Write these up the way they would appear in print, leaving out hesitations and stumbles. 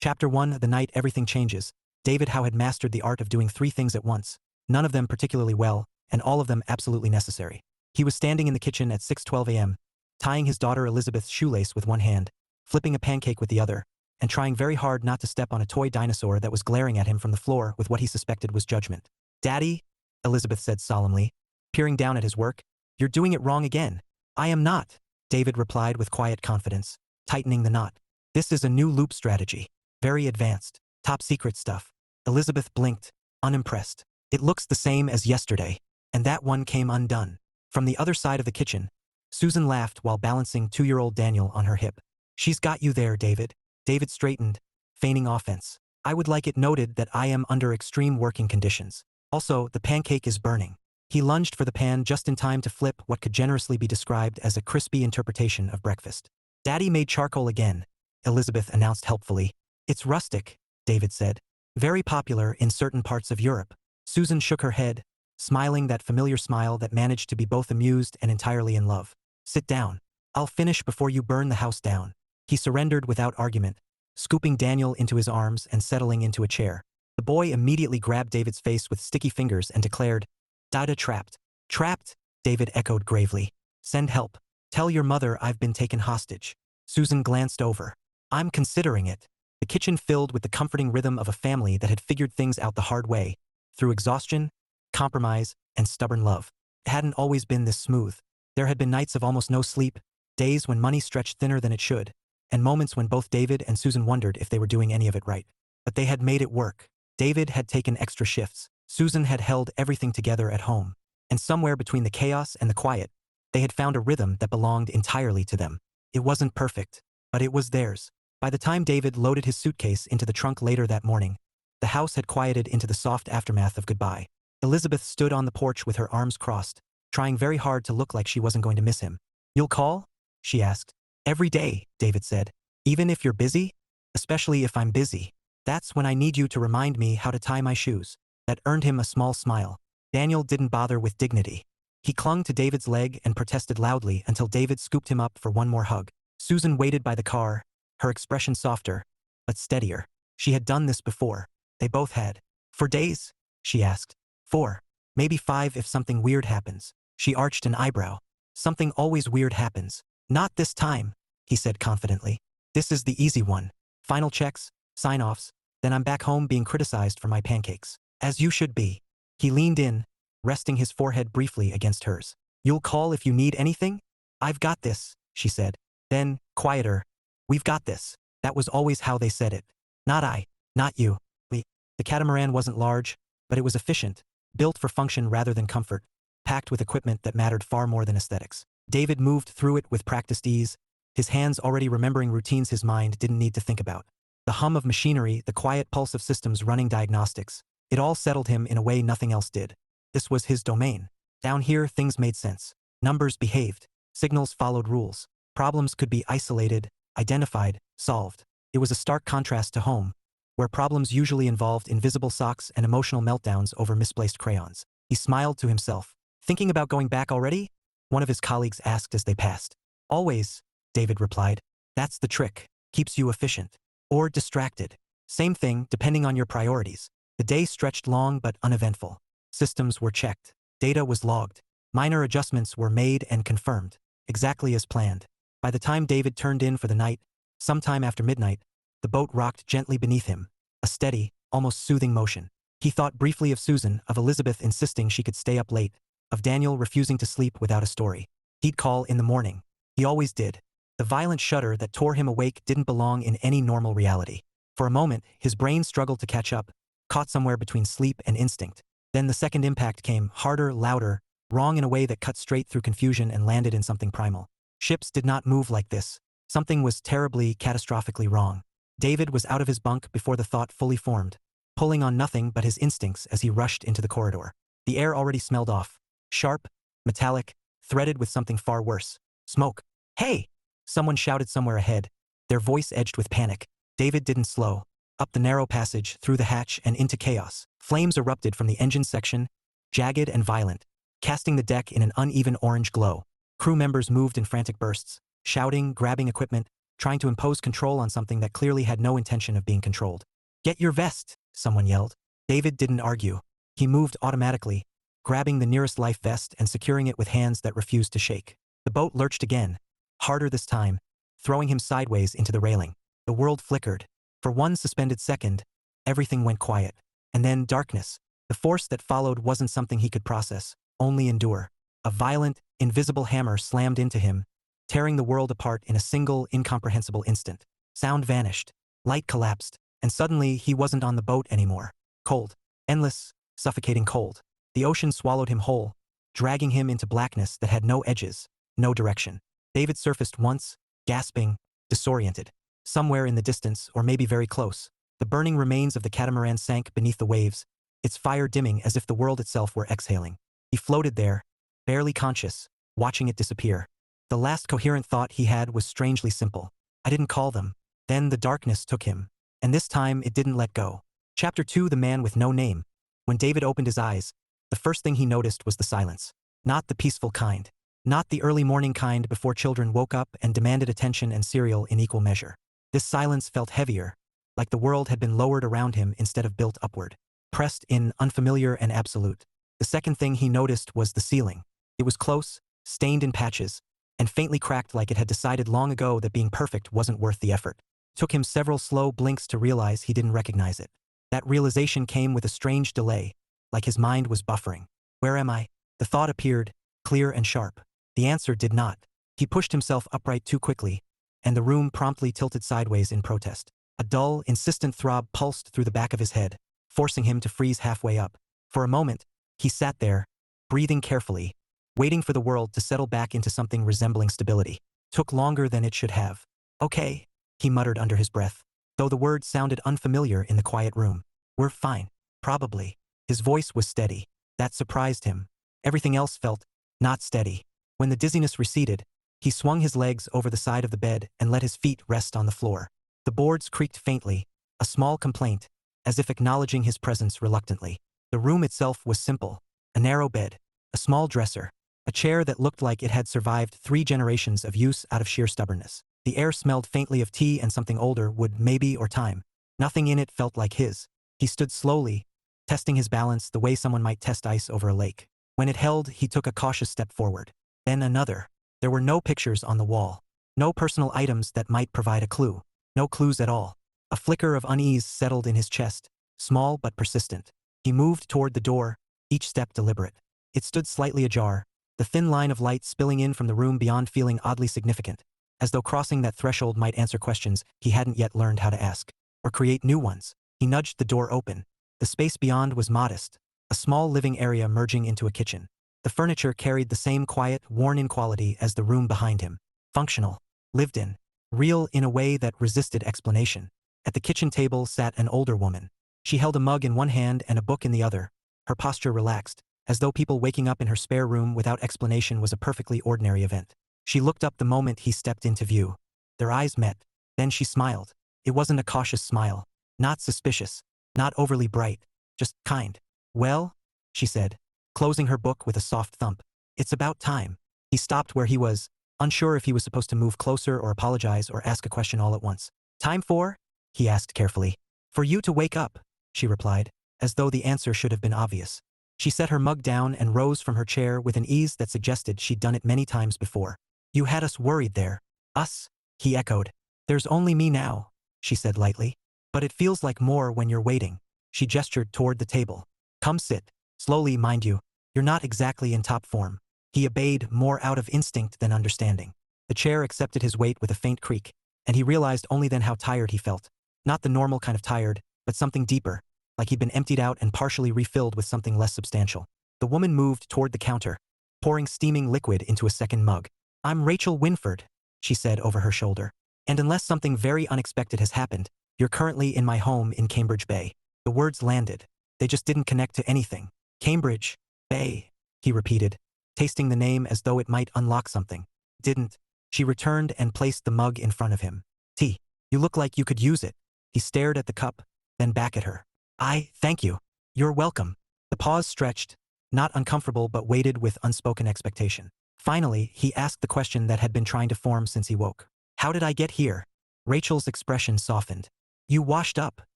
Chapter 1: The night everything changes. David Howe had mastered the art of doing 3 things at once, none of them particularly well, and all of them absolutely necessary. He was standing in the kitchen at 6:12 a.m., tying his daughter Elizabeth's shoelace with one hand, flipping a pancake with the other, and trying very hard not to step on a toy dinosaur that was glaring at him from the floor with what he suspected was judgment. "Daddy," Elizabeth said solemnly, peering down at his work, "you're doing it wrong again." "I am not," David replied with quiet confidence, tightening the knot. "This is a new loop strategy. Very advanced. Top secret stuff." Elizabeth blinked, unimpressed. "It looks the same as yesterday, and that one came undone." From the other side of the kitchen, Susan laughed while balancing 2-year-old Daniel on her hip. "She's got you there, David." David straightened, feigning offense. "I would like it noted that I am under extreme working conditions. Also, the pancake is burning." He lunged for the pan just in time to flip what could generously be described as a crispy interpretation of breakfast. "Daddy made charcoal again," Elizabeth announced helpfully. "It's rustic," David said. "Very popular in certain parts of Europe." Susan shook her head, smiling that familiar smile that managed to be both amused and entirely in love. "Sit down. I'll finish before you burn the house down." He surrendered without argument, scooping Daniel into his arms and settling into a chair. The boy immediately grabbed David's face with sticky fingers and declared, "Dada trapped." "Trapped?" David echoed gravely. "Send help. Tell your mother I've been taken hostage." Susan glanced over. "I'm considering it." The kitchen filled with the comforting rhythm of a family that had figured things out the hard way, through exhaustion, compromise, and stubborn love. It hadn't always been this smooth. There had been nights of almost no sleep, days when money stretched thinner than it should, and moments when both David and Susan wondered if they were doing any of it right. But they had made it work. David had taken extra shifts. Susan had held everything together at home. And somewhere between the chaos and the quiet, they had found a rhythm that belonged entirely to them. It wasn't perfect, but it was theirs. By the time David loaded his suitcase into the trunk later that morning, the house had quieted into the soft aftermath of goodbye. Elizabeth stood on the porch with her arms crossed, trying very hard to look like she wasn't going to miss him. "You'll call?" she asked. "Every day," David said. "Even if you're busy?" "Especially if I'm busy. That's when I need you to remind me how to tie my shoes." That earned him a small smile. Daniel didn't bother with dignity. He clung to David's leg and protested loudly until David scooped him up for one more hug. Susan waited by the car, her expression softer, but steadier. She had done this before. They both had. "For days?" she asked. 4. Maybe 5 if something weird happens. She arched an eyebrow. "Something always weird happens." "Not this time," he said confidently. "This is the easy one. Final checks, sign-offs, then I'm back home being criticized for my pancakes. As you should be." He leaned in, resting his forehead briefly against hers. "You'll call if you need anything?" "I've got this," she said. Then, quieter, "We've got this." That was always how they said it. "Not I. Not you. We." The catamaran wasn't large, but it was efficient, built for function rather than comfort, packed with equipment that mattered far more than aesthetics. David moved through it with practiced ease, his hands already remembering routines his mind didn't need to think about. The hum of machinery, the quiet pulse of systems running diagnostics, it all settled him in a way nothing else did. This was his domain. Down here, things made sense. Numbers behaved. Signals followed rules. Problems could be isolated, identified, solved. It was a stark contrast to home, where problems usually involved invisible socks and emotional meltdowns over misplaced crayons. He smiled to himself. "Thinking about going back already?" one of his colleagues asked as they passed. "Always," David replied. "That's the trick. Keeps you efficient. Or distracted. Same thing, depending on your priorities." The day stretched long but uneventful. Systems were checked. Data was logged. Minor adjustments were made and confirmed, exactly as planned. By the time David turned in for the night, sometime after midnight, the boat rocked gently beneath him, a steady, almost soothing motion. He thought briefly of Susan, of Elizabeth insisting she could stay up late, of Daniel refusing to sleep without a story. He'd call in the morning. He always did. The violent shudder that tore him awake didn't belong in any normal reality. For a moment, his brain struggled to catch up, caught somewhere between sleep and instinct. Then the second impact came, harder, louder, wrong in a way that cut straight through confusion and landed in something primal. Ships did not move like this. Something was terribly, catastrophically wrong. David was out of his bunk before the thought fully formed, pulling on nothing but his instincts as he rushed into the corridor. The air already smelled off. Sharp, metallic, threaded with something far worse. Smoke. "Hey!" Someone shouted somewhere ahead, their voice edged with panic. David didn't slow. Up the narrow passage, through the hatch, and into chaos. Flames erupted from the engine section, jagged and violent, casting the deck in an uneven orange glow. Crew members moved in frantic bursts, shouting, grabbing equipment, trying to impose control on something that clearly had no intention of being controlled. "Get your vest," someone yelled. David didn't argue. He moved automatically, grabbing the nearest life vest and securing it with hands that refused to shake. The boat lurched again, harder this time, throwing him sideways into the railing. The world flickered. For one suspended second, everything went quiet. And then darkness. The force that followed wasn't something he could process, only endure. A violent, invisible hammer slammed into him, tearing the world apart in a single, incomprehensible instant. Sound vanished. Light collapsed. And suddenly, he wasn't on the boat anymore. Cold. Endless, suffocating cold. The ocean swallowed him whole, dragging him into blackness that had no edges, no direction. David surfaced once, gasping, disoriented. Somewhere in the distance, or maybe very close, the burning remains of the catamaran sank beneath the waves, its fire dimming as if the world itself were exhaling. He floated there, barely conscious, watching it disappear. The last coherent thought he had was strangely simple. I didn't call them. Then the darkness took him. And this time it didn't let go. Chapter 2: The Man with No Name. When David opened his eyes, the first thing he noticed was the silence. Not the peaceful kind. Not the early morning kind before children woke up and demanded attention and cereal in equal measure. This silence felt heavier, like the world had been lowered around him instead of built upward. Pressed in, unfamiliar and absolute. The second thing he noticed was the ceiling. It was close, stained in patches, and faintly cracked like it had decided long ago that being perfect wasn't worth the effort. It took him several slow blinks to realize he didn't recognize it. That realization came with a strange delay, like his mind was buffering. Where am I? The thought appeared, clear and sharp. The answer did not. He pushed himself upright too quickly, and the room promptly tilted sideways in protest. A dull, insistent throb pulsed through the back of his head, forcing him to freeze halfway up. For a moment, he sat there, breathing carefully, waiting for the world to settle back into something resembling stability. Took longer than it should have. "Okay," he muttered under his breath, though the words sounded unfamiliar in the quiet room. "We're fine. Probably." His voice was steady. That surprised him. Everything else felt not steady. When the dizziness receded, he swung his legs over the side of the bed and let his feet rest on the floor. The boards creaked faintly, a small complaint, as if acknowledging his presence reluctantly. The room itself was simple. A narrow bed, a small dresser, a chair that looked like it had survived 3 generations of use out of sheer stubbornness. The air smelled faintly of tea and something older, wood maybe, or time. Nothing in it felt like his. He stood slowly, testing his balance the way someone might test ice over a lake. When it held, he took a cautious step forward. Then another. There were no pictures on the wall. No personal items that might provide a clue. No clues at all. A flicker of unease settled in his chest, small but persistent. He moved toward the door, each step deliberate. It stood slightly ajar, the thin line of light spilling in from the room beyond feeling oddly significant, as though crossing that threshold might answer questions he hadn't yet learned how to ask, or create new ones. He nudged the door open. The space beyond was modest, a small living area merging into a kitchen. The furniture carried the same quiet, worn-in quality as the room behind him. Functional, lived in, real in a way that resisted explanation. At the kitchen table sat an older woman. She held a mug in one hand and a book in the other, her posture relaxed, as though people waking up in her spare room without explanation was a perfectly ordinary event. She looked up the moment he stepped into view. Their eyes met. Then she smiled. It wasn't a cautious smile. Not suspicious. Not overly bright. Just kind. "Well?" she said, closing her book with a soft thump. "It's about time." He stopped where he was, unsure if he was supposed to move closer or apologize or ask a question all at once. "Time for?" he asked carefully. "For you to wake up," she replied, as though the answer should have been obvious. She set her mug down and rose from her chair with an ease that suggested she'd done it many times before. "You had us worried there." "Us?" he echoed. "There's only me now," she said lightly. "But it feels like more when you're waiting." She gestured toward the table. "Come sit. Slowly, mind you. You're not exactly in top form." He obeyed, more out of instinct than understanding. The chair accepted his weight with a faint creak, and he realized only then how tired he felt. Not the normal kind of tired, but something deeper, like he'd been emptied out and partially refilled with something less substantial. The woman moved toward the counter, pouring steaming liquid into a second mug. "I'm Rachel Winford," she said over her shoulder. "And unless something very unexpected has happened, you're currently in my home in Cambridge Bay." The words landed. They just didn't connect to anything. "Cambridge Bay," he repeated, tasting the name as though it might unlock something. "Didn't." She returned and placed the mug in front of him. "Tea. You look like you could use it." He stared at the cup, then back at her. Thank you. You're welcome." The pause stretched, not uncomfortable but weighted with unspoken expectation. Finally, he asked the question that had been trying to form since he woke. How did I get here? Rachel's expression softened. You washed up,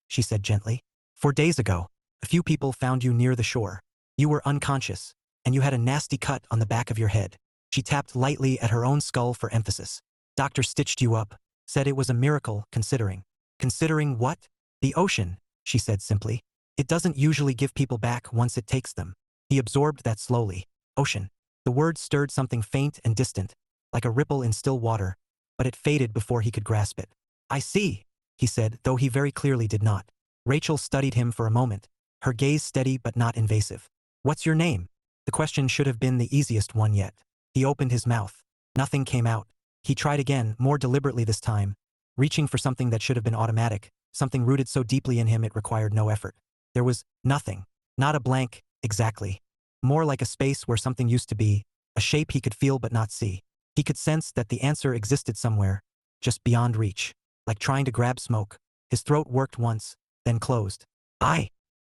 she said gently. 4 days ago, a few people found you near the shore. You were unconscious, and you had a nasty cut on the back of your head. She tapped lightly at her own skull for emphasis. Doctor stitched you up, said it was a miracle considering. Considering what? The ocean, she said simply. It doesn't usually give people back once it takes them. He absorbed that slowly. Ocean. The word stirred something faint and distant, like a ripple in still water, but it faded before he could grasp it. I see, he said, though he very clearly did not. Rachel studied him for a moment, her gaze steady but not invasive. What's your name? The question should have been the easiest one yet. He opened his mouth. Nothing came out. He tried again, more deliberately this time, reaching for something that should have been automatic, something rooted so deeply in him it required no effort. There was nothing. Not a blank, exactly. More like a space where something used to be, a shape he could feel but not see. He could sense that the answer existed somewhere, just beyond reach. Like trying to grab smoke. His throat worked once, then closed.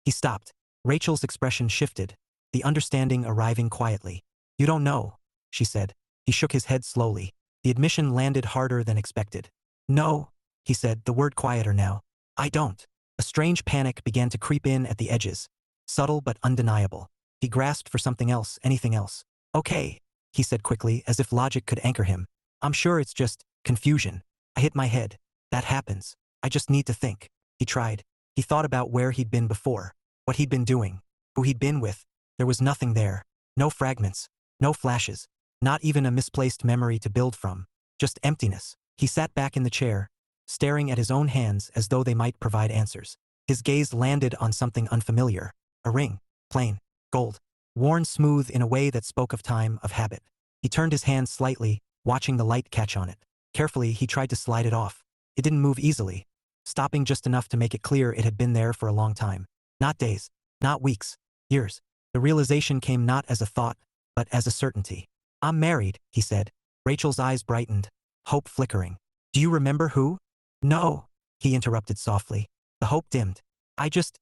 He stopped. Rachel's expression shifted, the understanding arriving quietly. You don't know, she said. He shook his head slowly. The admission landed harder than expected. No, he said, the word quieter now. I don't. A strange panic began to creep in at the edges, subtle but undeniable. He grasped for something else, anything else. Okay, he said quickly, as if logic could anchor him. I'm sure it's just confusion. I hit my head. That happens. I just need to think. He tried. He thought about where he'd been before, what he'd been doing, who he'd been with. There was nothing there. No fragments. No flashes. Not even a misplaced memory to build from. Just emptiness. He sat back in the chair, staring at his own hands as though they might provide answers. His gaze landed on something unfamiliar. A ring. Plain. Gold. Worn smooth in a way that spoke of time, of habit. He turned his hand slightly, watching the light catch on it. Carefully, he tried to slide it off. It didn't move easily, stopping just enough to make it clear it had been there for a long time. Not days. Not weeks. Years. The realization came not as a thought, but as a certainty. I'm married, he said. Rachel's eyes brightened, hope flickering. Do you remember who? No, he interrupted softly. The hope dimmed.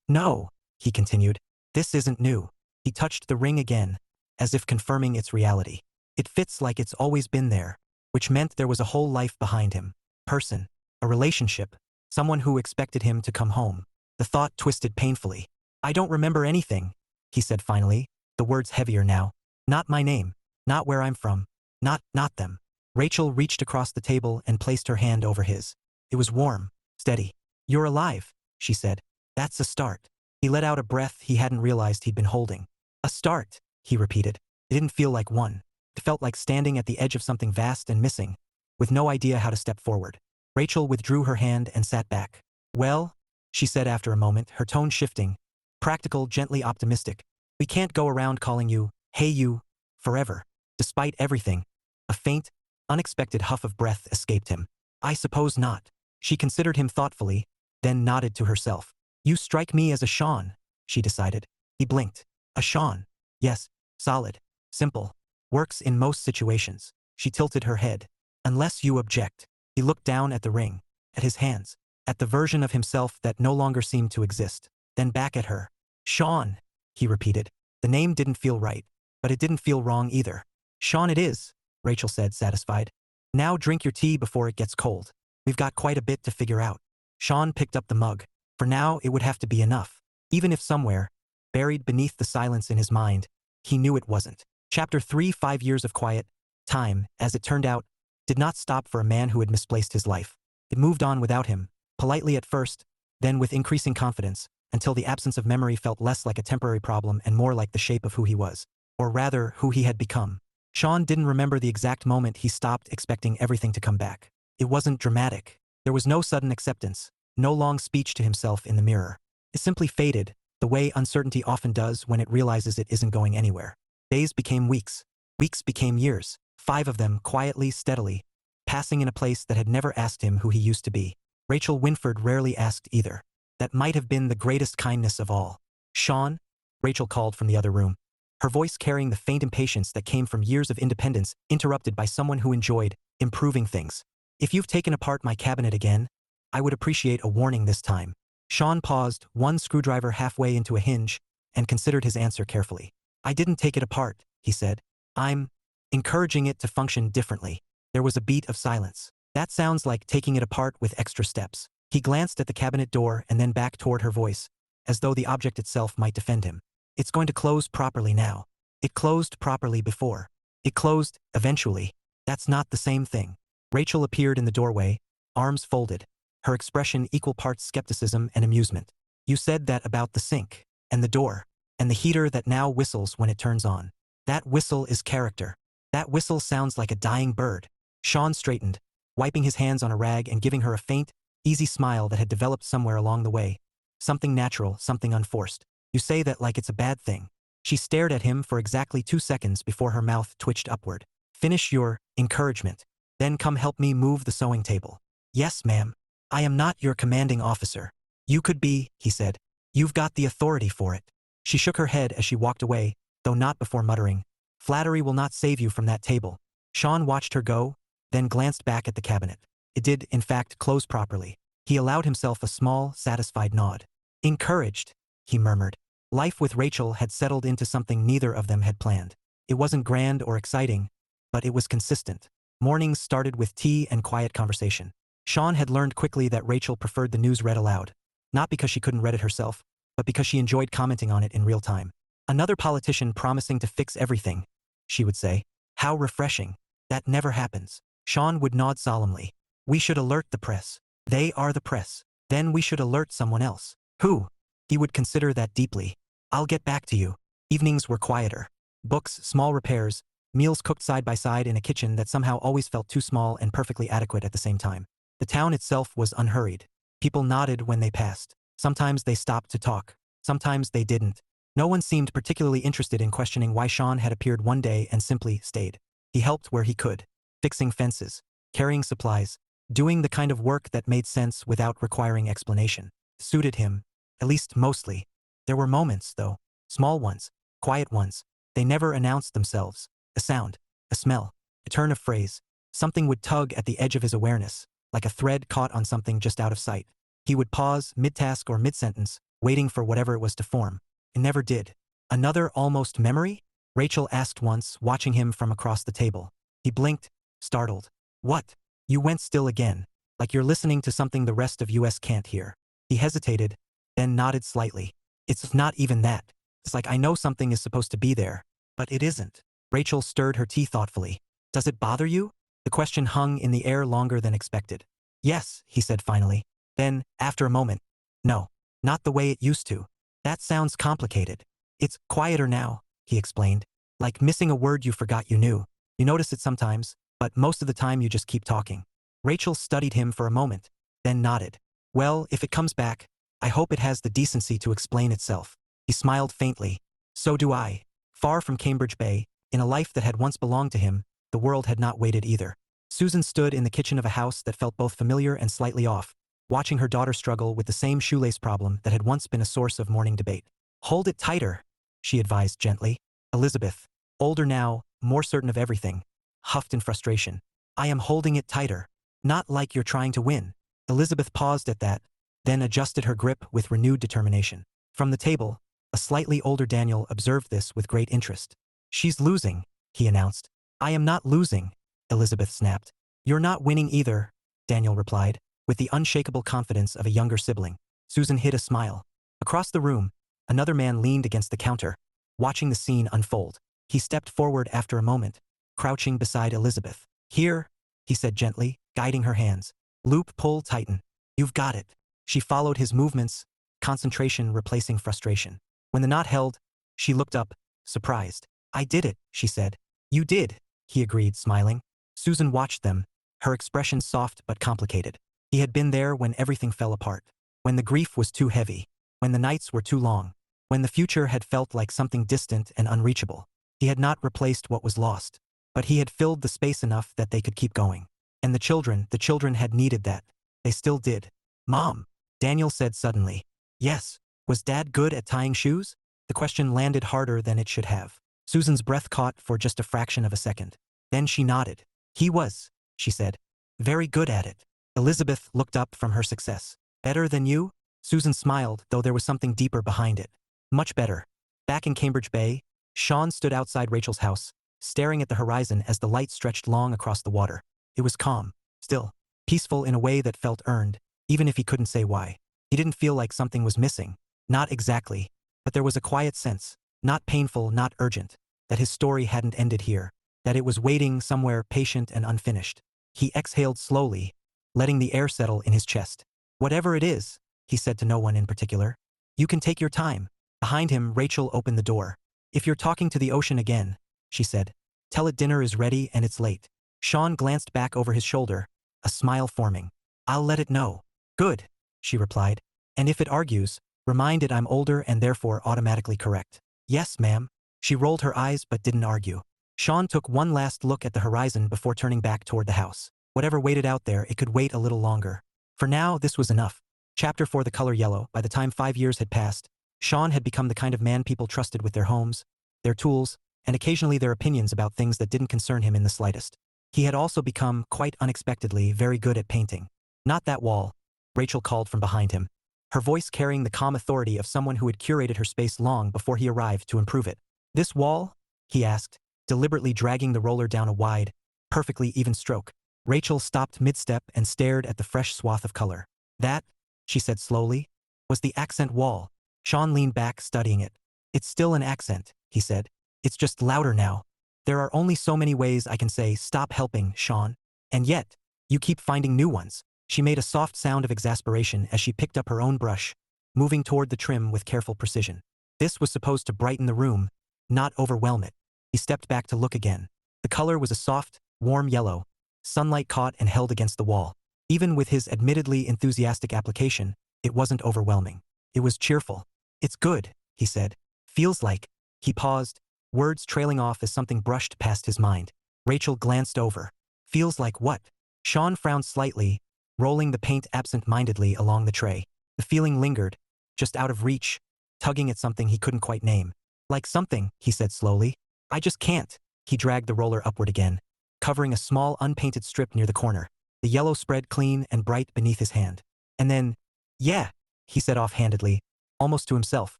No, he continued. This isn't new. He touched the ring again, as if confirming its reality. It fits like it's always been there, which meant there was a whole life behind him. Person. A relationship. Someone who expected him to come home. The thought twisted painfully. I don't remember anything, he said finally, the words heavier now. Not my name. Not where I'm from. Not them. Rachel reached across the table and placed her hand over his. It was warm, steady. You're alive, she said. That's a start. He let out a breath he hadn't realized he'd been holding. A start, he repeated. It didn't feel like one. It felt like standing at the edge of something vast and missing, with no idea how to step forward. Rachel withdrew her hand and sat back. Well, she said after a moment, her tone shifting. Practical, gently optimistic. We can't go around calling you, hey you, forever. Despite everything. A faint, unexpected huff of breath escaped him. I suppose not. She considered him thoughtfully, then nodded to herself. You strike me as a Sean, she decided. He blinked. A Sean. Yes, solid, simple. Works in most situations. She tilted her head. Unless you object. He looked down at the ring, at his hands, at the version of himself that no longer seemed to exist, then back at her. Sean, he repeated. The name didn't feel right, but it didn't feel wrong either. Sean it is, Rachel said, satisfied. Now drink your tea before it gets cold. We've got quite a bit to figure out. Sean picked up the mug. For now, it would have to be enough. Even if somewhere, buried beneath the silence in his mind, he knew it wasn't. Chapter 3 5 years of quiet. Time, as it turned out, did not stop for a man who had misplaced his life. It moved on without him, politely at first, then with increasing confidence, until the absence of memory felt less like a temporary problem and more like the shape of who he was. Or rather, who he had become. Sean didn't remember the exact moment he stopped expecting everything to come back. It wasn't dramatic. There was no sudden acceptance, no long speech to himself in the mirror. It simply faded, the way uncertainty often does when it realizes it isn't going anywhere. Days became weeks. Weeks became years. 5 of them quietly, steadily, passing in a place that had never asked him who he used to be. Rachel Winford rarely asked either. That might have been the greatest kindness of all. Sean? Rachel called from the other room. Her voice carrying the faint impatience that came from years of independence, interrupted by someone who enjoyed improving things. If you've taken apart my cabinet again, I would appreciate a warning this time. Sean paused, one screwdriver halfway into a hinge, and considered his answer carefully. I didn't take it apart, he said. I'm encouraging it to function differently. There was a beat of silence. That sounds like taking it apart with extra steps. He glanced at the cabinet door and then back toward her voice, as though the object itself might defend him. It's going to close properly now. It closed properly before. It closed, eventually. That's not the same thing. Rachel appeared in the doorway, arms folded, her expression equal parts skepticism and amusement. You said that about the sink, and the door, and the heater that now whistles when it turns on. That whistle is character. That whistle sounds like a dying bird. Sean straightened, wiping his hands on a rag and giving her a faint, easy smile that had developed somewhere along the way. Something natural, something unforced. You say that like it's a bad thing. She stared at him for exactly 2 seconds before her mouth twitched upward. Finish your encouragement. Then come help me move the sewing table. Yes, ma'am. I am not your commanding officer. You could be, he said. You've got the authority for it. She shook her head as she walked away, though not before muttering, flattery will not save you from that table. Sean watched her go, then glanced back at the cabinet. It did, in fact, close properly. He allowed himself a small, satisfied nod. Encouraged, he murmured. Life with Rachel had settled into something neither of them had planned. It wasn't grand or exciting, but it was consistent. Mornings started with tea and quiet conversation. Sean had learned quickly that Rachel preferred the news read aloud, not because she couldn't read it herself, but because she enjoyed commenting on it in real time. Another politician promising to fix everything, she would say. How refreshing. That never happens. Sean would nod solemnly. We should alert the press. They are the press. Then we should alert someone else. Who? He would consider that deeply. I'll get back to you. Evenings were quieter. Books, small repairs, meals cooked side by side in a kitchen that somehow always felt too small and perfectly adequate at the same time. The town itself was unhurried. People nodded when they passed. Sometimes they stopped to talk. Sometimes they didn't. No one seemed particularly interested in questioning why Sean had appeared one day and simply stayed. He helped where he could, fixing fences, carrying supplies, doing the kind of work that made sense without requiring explanation. Suited him, at least mostly. There were moments, though, small ones, quiet ones. They never announced themselves. A sound, a smell, a turn of phrase. Something would tug at the edge of his awareness, like a thread caught on something just out of sight. He would pause, mid-task or mid-sentence, waiting for whatever it was to form. It never did. Another almost memory? Rachel asked once, watching him from across the table. He blinked, startled. What? You went still again, like you're listening to something the rest of US can't hear. He hesitated, then nodded slightly. It's not even that. It's like I know something is supposed to be there, but it isn't. Rachel stirred her tea thoughtfully. Does it bother you? The question hung in the air longer than expected. Yes, he said finally. Then, after a moment, no, not the way it used to. That sounds complicated. It's quieter now, he explained. Like missing a word you forgot you knew. You notice it sometimes, but most of the time you just keep talking. Rachel studied him for a moment, then nodded. Well, if it comes back, I hope it has the decency to explain itself. He smiled faintly. So do I. Far from Cambridge Bay, in a life that had once belonged to him, the world had not waited either. Susan stood in the kitchen of a house that felt both familiar and slightly off, watching her daughter struggle with the same shoelace problem that had once been a source of morning debate. Hold it tighter, she advised gently. Elizabeth, older now, more certain of everything, huffed in frustration. I am holding it tighter. Not like you're trying to win. Elizabeth paused at that, then adjusted her grip with renewed determination. From the table, a slightly older Daniel observed this with great interest. She's losing, he announced. I am not losing, Elizabeth snapped. You're not winning either, Daniel replied, with the unshakable confidence of a younger sibling. Susan hid a smile. Across the room, another man leaned against the counter, watching the scene unfold. He stepped forward after a moment, crouching beside Elizabeth. Here, he said gently, guiding her hands. Loop, pull, tighten. You've got it. She followed his movements, concentration replacing frustration. When the knot held, she looked up, surprised. I did it, she said. You did, he agreed, smiling. Susan watched them, her expression soft but complicated. He had been there when everything fell apart, when the grief was too heavy, when the nights were too long, when the future had felt like something distant and unreachable. He had not replaced what was lost, but he had filled the space enough that they could keep going. And the children had needed that. They still did. Mom, Daniel said suddenly. Yes. Was Dad good at tying shoes? The question landed harder than it should have. Susan's breath caught for just a fraction of a second. Then she nodded. He was, she said. Very good at it. Elizabeth looked up from her success. Better than you? Susan smiled, though there was something deeper behind it. Much better. Back in Cambridge Bay, Sean stood outside Rachel's house, staring at the horizon as the light stretched long across the water. It was calm, still. peaceful in a way that felt earned, even if he couldn't say why. He didn't feel like something was missing. Not exactly. But there was a quiet sense, not painful, not urgent, that his story hadn't ended here, that it was waiting somewhere patient and unfinished. He exhaled slowly, letting the air settle in his chest. Whatever it is, he said to no one in particular, you can take your time. Behind him, Rachel opened the door. If you're talking to the ocean again, she said, tell it dinner is ready and it's late. Sean glanced back over his shoulder, a smile forming. I'll let it know. Good, she replied. And if it argues, remind it I'm older and therefore automatically correct. Yes, ma'am. She rolled her eyes but didn't argue. Sean took one last look at the horizon before turning back toward the house. Whatever waited out there, it could wait a little longer. For now, this was enough. Chapter 4. The color yellow. By the time 5 years had passed, Sean had become the kind of man people trusted with their homes, their tools, and occasionally their opinions about things that didn't concern him in the slightest. He had also become, quite unexpectedly, very good at painting. Not that wall, Rachel called from behind him, her voice carrying the calm authority of someone who had curated her space long before he arrived to improve it. This wall? He asked, deliberately dragging the roller down a wide, perfectly even stroke. Rachel stopped mid-step and stared at the fresh swath of color. That, she said slowly, was the accent wall. Sean leaned back, studying it. It's still an accent, he said. It's just louder now. There are only so many ways I can say, stop helping, Sean. And yet, you keep finding new ones. She made a soft sound of exasperation as she picked up her own brush, moving toward the trim with careful precision. This was supposed to brighten the room, not overwhelm it. He stepped back to look again. The color was a soft, warm yellow. Sunlight caught and held against the wall. Even with his admittedly enthusiastic application, it wasn't overwhelming. It was cheerful. It's good, he said. Feels like. He paused, words trailing off as something brushed past his mind. Rachel glanced over. Feels like what? Sean frowned slightly, rolling the paint absent-mindedly along the tray. The feeling lingered, just out of reach, tugging at something he couldn't quite name. Like something, he said slowly. I just can't. He dragged the roller upward again, covering a small unpainted strip near the corner. The yellow spread clean and bright beneath his hand. And then, yeah, he said offhandedly, almost to himself.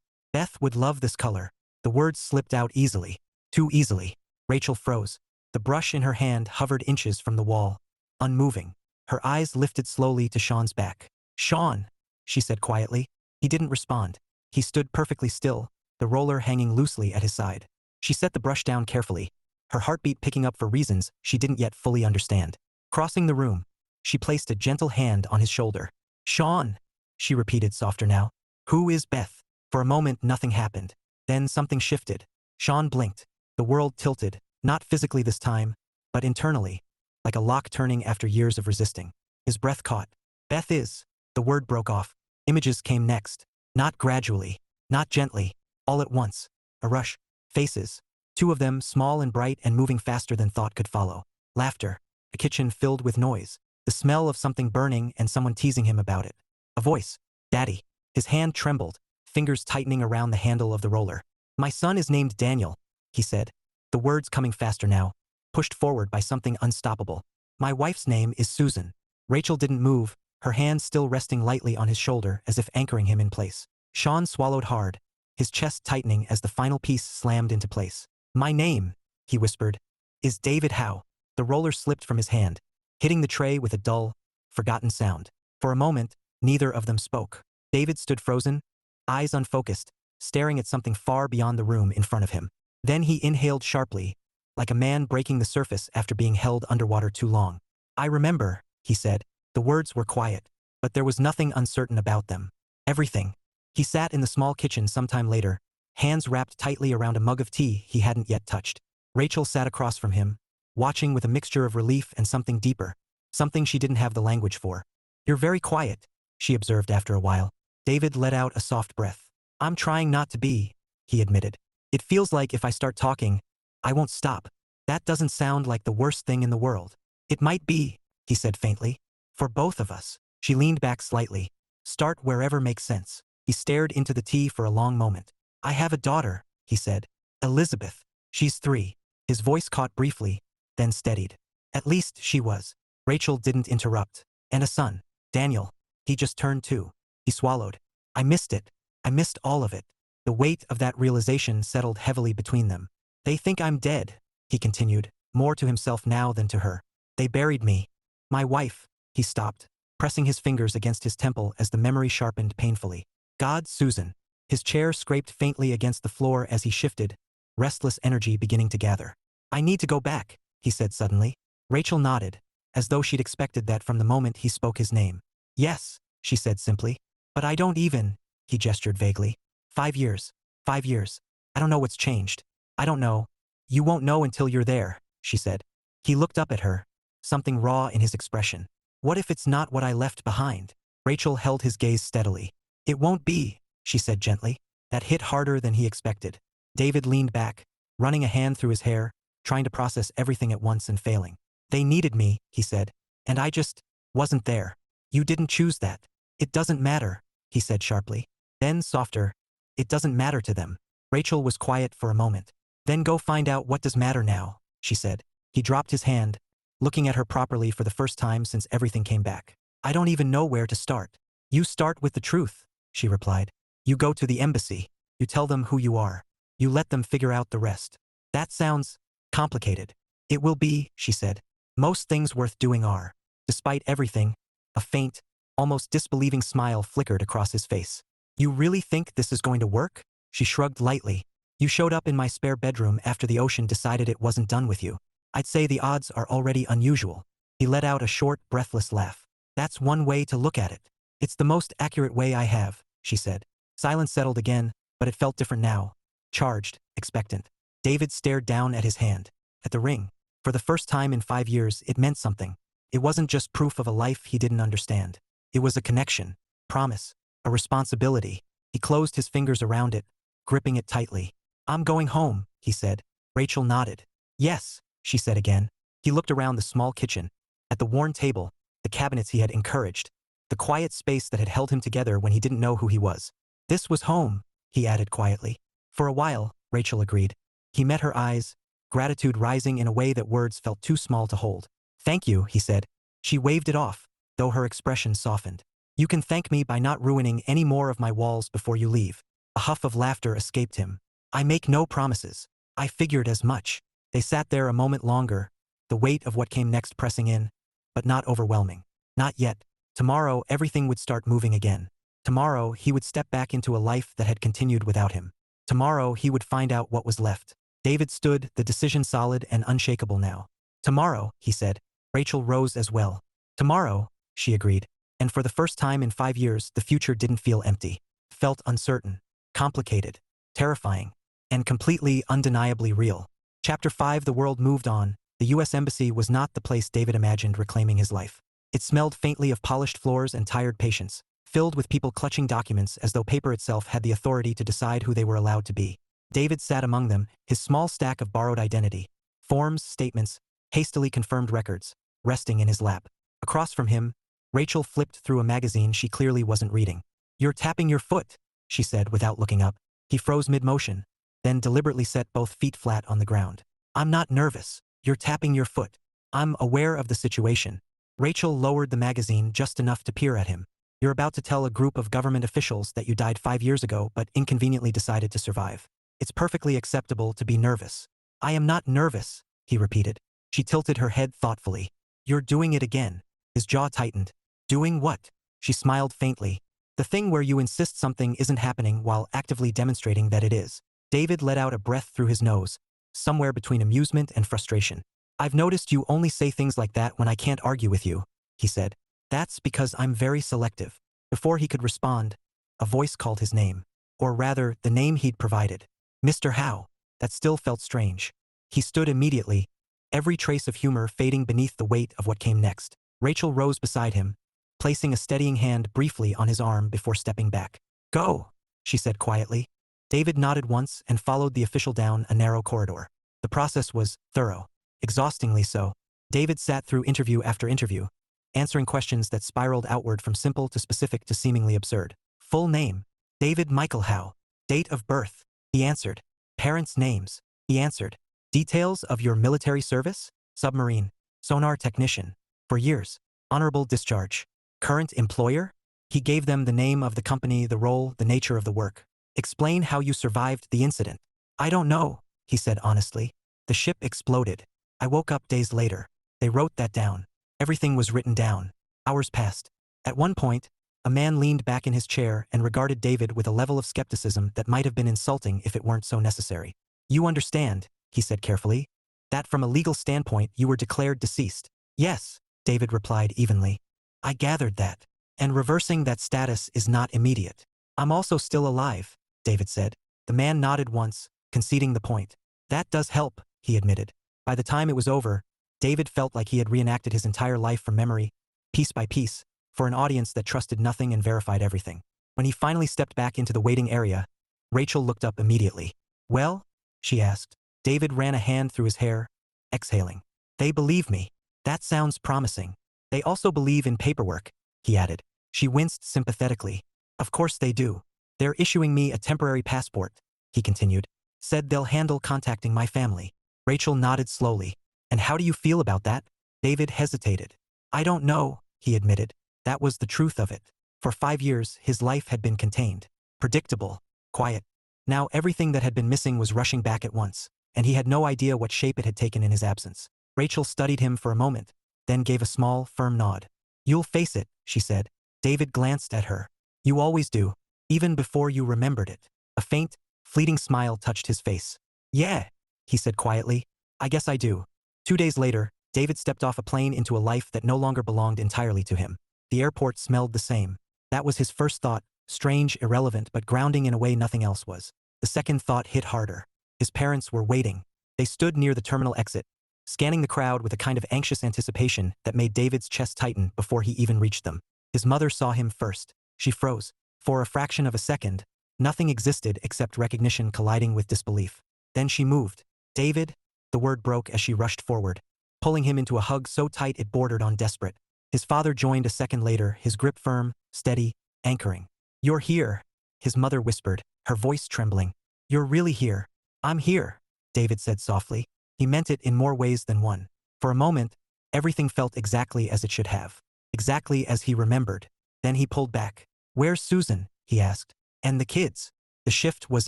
Beth would love this color. The words slipped out easily. Too easily. Rachel froze. The brush in her hand hovered inches from the wall, unmoving. Her eyes lifted slowly to Sean's back. Sean, she said quietly. He didn't respond. He stood perfectly still, the roller hanging loosely at his side. She set the brush down carefully, her heartbeat picking up for reasons she didn't yet fully understand. Crossing the room, she placed a gentle hand on his shoulder. Sean, she repeated softer now. Who is Beth? For a moment nothing happened. Then something shifted. Sean blinked. The world tilted, not physically this time, but internally, like a lock turning after years of resisting. His breath caught. Beth is. The word broke off. Images came next. Not gradually, not gently, all at once. A rush. Faces. 2 of them, small and bright and moving faster than thought could follow. Laughter. A kitchen filled with noise. The smell of something burning and someone teasing him about it. A voice. Daddy. His hand trembled, fingers tightening around the handle of the roller. My son is named Daniel, he said, the words coming faster now, pushed forward by something unstoppable. My wife's name is Susan. Rachel didn't move, her hand still resting lightly on his shoulder as if anchoring him in place. Sean swallowed hard, his chest tightening as the final piece slammed into place. My name, he whispered, is David Howe. The roller slipped from his hand, hitting the tray with a dull, forgotten sound. For a moment, neither of them spoke. David stood frozen, eyes unfocused, staring at something far beyond the room in front of him. Then he inhaled sharply, like a man breaking the surface after being held underwater too long. I remember, he said. The words were quiet, but there was nothing uncertain about them. Everything. He sat in the small kitchen sometime later, hands wrapped tightly around a mug of tea he hadn't yet touched. Rachel sat across from him, watching with a mixture of relief and something deeper, something she didn't have the language for. You're very quiet, she observed after a while. David let out a soft breath. I'm trying not to be, he admitted. It feels like if I start talking, I won't stop. That doesn't sound like the worst thing in the world. It might be, he said faintly. For both of us. She leaned back slightly. Start wherever makes sense. He stared into the tea for a long moment. I have a daughter, he said. Elizabeth. She's 3. His voice caught briefly, then steadied. At least she was. Rachel didn't interrupt. And a son. Daniel. He just turned 2. He swallowed. I missed it. I missed all of it. The weight of that realization settled heavily between them. They think I'm dead, he continued, more to himself now than to her. They buried me. My wife. He stopped, pressing his fingers against his temple as the memory sharpened painfully. God, Susan. His chair scraped faintly against the floor as he shifted, restless energy beginning to gather. I need to go back, he said suddenly. Rachel nodded, as though she'd expected that from the moment he spoke his name. Yes, she said simply. But I don't even, he gestured vaguely. 5 years. 5 years. I don't know what's changed. I don't know. You won't know until you're there, she said. He looked up at her, something raw in his expression. What if it's not what I left behind? Rachel held his gaze steadily. It won't be, she said gently. That hit harder than he expected. David leaned back, running a hand through his hair, trying to process everything at once and failing. They needed me, he said, and I just wasn't there. You didn't choose that. It doesn't matter, he said sharply. Then softer, it doesn't matter to them. Rachel was quiet for a moment. Then go find out what does matter now, she said. He dropped his hand, looking at her properly for the first time since everything came back. I don't even know where to start. You start with the truth, she replied. You go to the embassy. You tell them who you are. You let them figure out the rest. That sounds complicated. It will be, she said. Most things worth doing are. Despite everything, a faint, almost disbelieving smile flickered across his face. You really think this is going to work? She shrugged lightly. You showed up in my spare bedroom after the ocean decided it wasn't done with you. I'd say the odds are already unusual. He let out a short, breathless laugh. That's one way to look at it. It's the most accurate way I have, she said. Silence settled again, but it felt different now. Charged, expectant. David stared down at his hand. At the ring. For the first time in 5 years, it meant something. It wasn't just proof of a life he didn't understand. It was a connection, promise, a responsibility. He closed his fingers around it, gripping it tightly. I'm going home, he said. Rachel nodded. Yes, she said again. He looked around the small kitchen, at the worn table, the cabinets he had encouraged, the quiet space that had held him together when he didn't know who he was. This was home, he added quietly. For a while, Rachel agreed. He met her eyes, gratitude rising in a way that words felt too small to hold. Thank you, he said. She waved it off, though her expression softened. You can thank me by not ruining any more of my walls before you leave. A huff of laughter escaped him. I make no promises. I figured as much. They sat there a moment longer, the weight of what came next pressing in, but not overwhelming. Not yet. Tomorrow everything would start moving again. Tomorrow he would step back into a life that had continued without him. Tomorrow he would find out what was left. David stood, the decision solid and unshakable now. Tomorrow, he said. Rachel rose as well. Tomorrow, she agreed. And for the first time in 5 years, the future didn't feel empty. Felt uncertain, complicated, terrifying, and completely undeniably real. Chapter 5. The world moved on. The U.S. Embassy was not the place David imagined reclaiming his life. It smelled faintly of polished floors and tired patience, filled with people clutching documents as though paper itself had the authority to decide who they were allowed to be. David sat among them, his small stack of borrowed identity, forms, statements, hastily confirmed records, resting in his lap. Across from him, Rachel flipped through a magazine she clearly wasn't reading. You're tapping your foot, she said without looking up. He froze mid-motion, then deliberately set both feet flat on the ground. I'm not nervous. You're tapping your foot. I'm aware of the situation. Rachel lowered the magazine just enough to peer at him. You're about to tell a group of government officials that you died 5 years ago but inconveniently decided to survive. It's perfectly acceptable to be nervous. I am not nervous, he repeated. She tilted her head thoughtfully. You're doing it again. His jaw tightened. Doing what? She smiled faintly. The thing where you insist something isn't happening while actively demonstrating that it is. David let out a breath through his nose, somewhere between amusement and frustration. I've noticed you only say things like that when I can't argue with you, he said. That's because I'm very selective. Before he could respond, a voice called his name. Or rather, the name he'd provided. Mr. Howe. That still felt strange. He stood immediately, every trace of humor fading beneath the weight of what came next. Rachel rose beside him, placing a steadying hand briefly on his arm before stepping back. Go, she said quietly. David nodded once and followed the official down a narrow corridor. The process was thorough, exhaustingly so. David sat through interview after interview, answering questions that spiraled outward from simple to specific to seemingly absurd. Full name, David Michael Howe. Date of birth, he answered. Parents' names, he answered. Details of your military service? Submarine, sonar technician. For years, honorable discharge. Current employer? He gave them the name of the company, the role, the nature of the work. Explain how you survived the incident. I don't know, he said honestly. The ship exploded. I woke up days later. They wrote that down. Everything was written down. Hours passed. At one point, a man leaned back in his chair and regarded David with a level of skepticism that might have been insulting if it weren't so necessary. You understand, he said carefully, that from a legal standpoint you were declared deceased. Yes, David replied evenly. I gathered that. And reversing that status is not immediate. I'm also still alive, David said. The man nodded once, conceding the point. That does help, he admitted. By the time it was over, David felt like he had reenacted his entire life from memory, piece by piece, for an audience that trusted nothing and verified everything. When he finally stepped back into the waiting area, Rachel looked up immediately. Well? She asked. David ran a hand through his hair, exhaling. They believe me. That sounds promising. They also believe in paperwork, he added. She winced sympathetically. Of course they do. They're issuing me a temporary passport, he continued. Said they'll handle contacting my family. Rachel nodded slowly. And how do you feel about that? David hesitated. I don't know, he admitted. That was the truth of it. For 5 years, his life had been contained. Predictable. Quiet. Now everything that had been missing was rushing back at once, and he had no idea what shape it had taken in his absence. Rachel studied him for a moment, then gave a small, firm nod. You'll face it, she said. David glanced at her. You always do. Even before you remembered it. A faint, fleeting smile touched his face. Yeah, he said quietly. I guess I do. 2 days later, David stepped off a plane into a life that no longer belonged entirely to him. The airport smelled the same. That was his first thought, strange, irrelevant, but grounding in a way nothing else was. The second thought hit harder. His parents were waiting. They stood near the terminal exit, scanning the crowd with a kind of anxious anticipation that made David's chest tighten before he even reached them. His mother saw him first. She froze. For a fraction of a second, nothing existed except recognition colliding with disbelief. Then she moved. David? The word broke as she rushed forward, pulling him into a hug so tight it bordered on desperate. His father joined a second later, his grip firm, steady, anchoring. You're here, his mother whispered, her voice trembling. You're really here. I'm here, David said softly. He meant it in more ways than one. For a moment, everything felt exactly as it should have. Exactly as he remembered. Then he pulled back. Where's Susan? He asked. And the kids? The shift was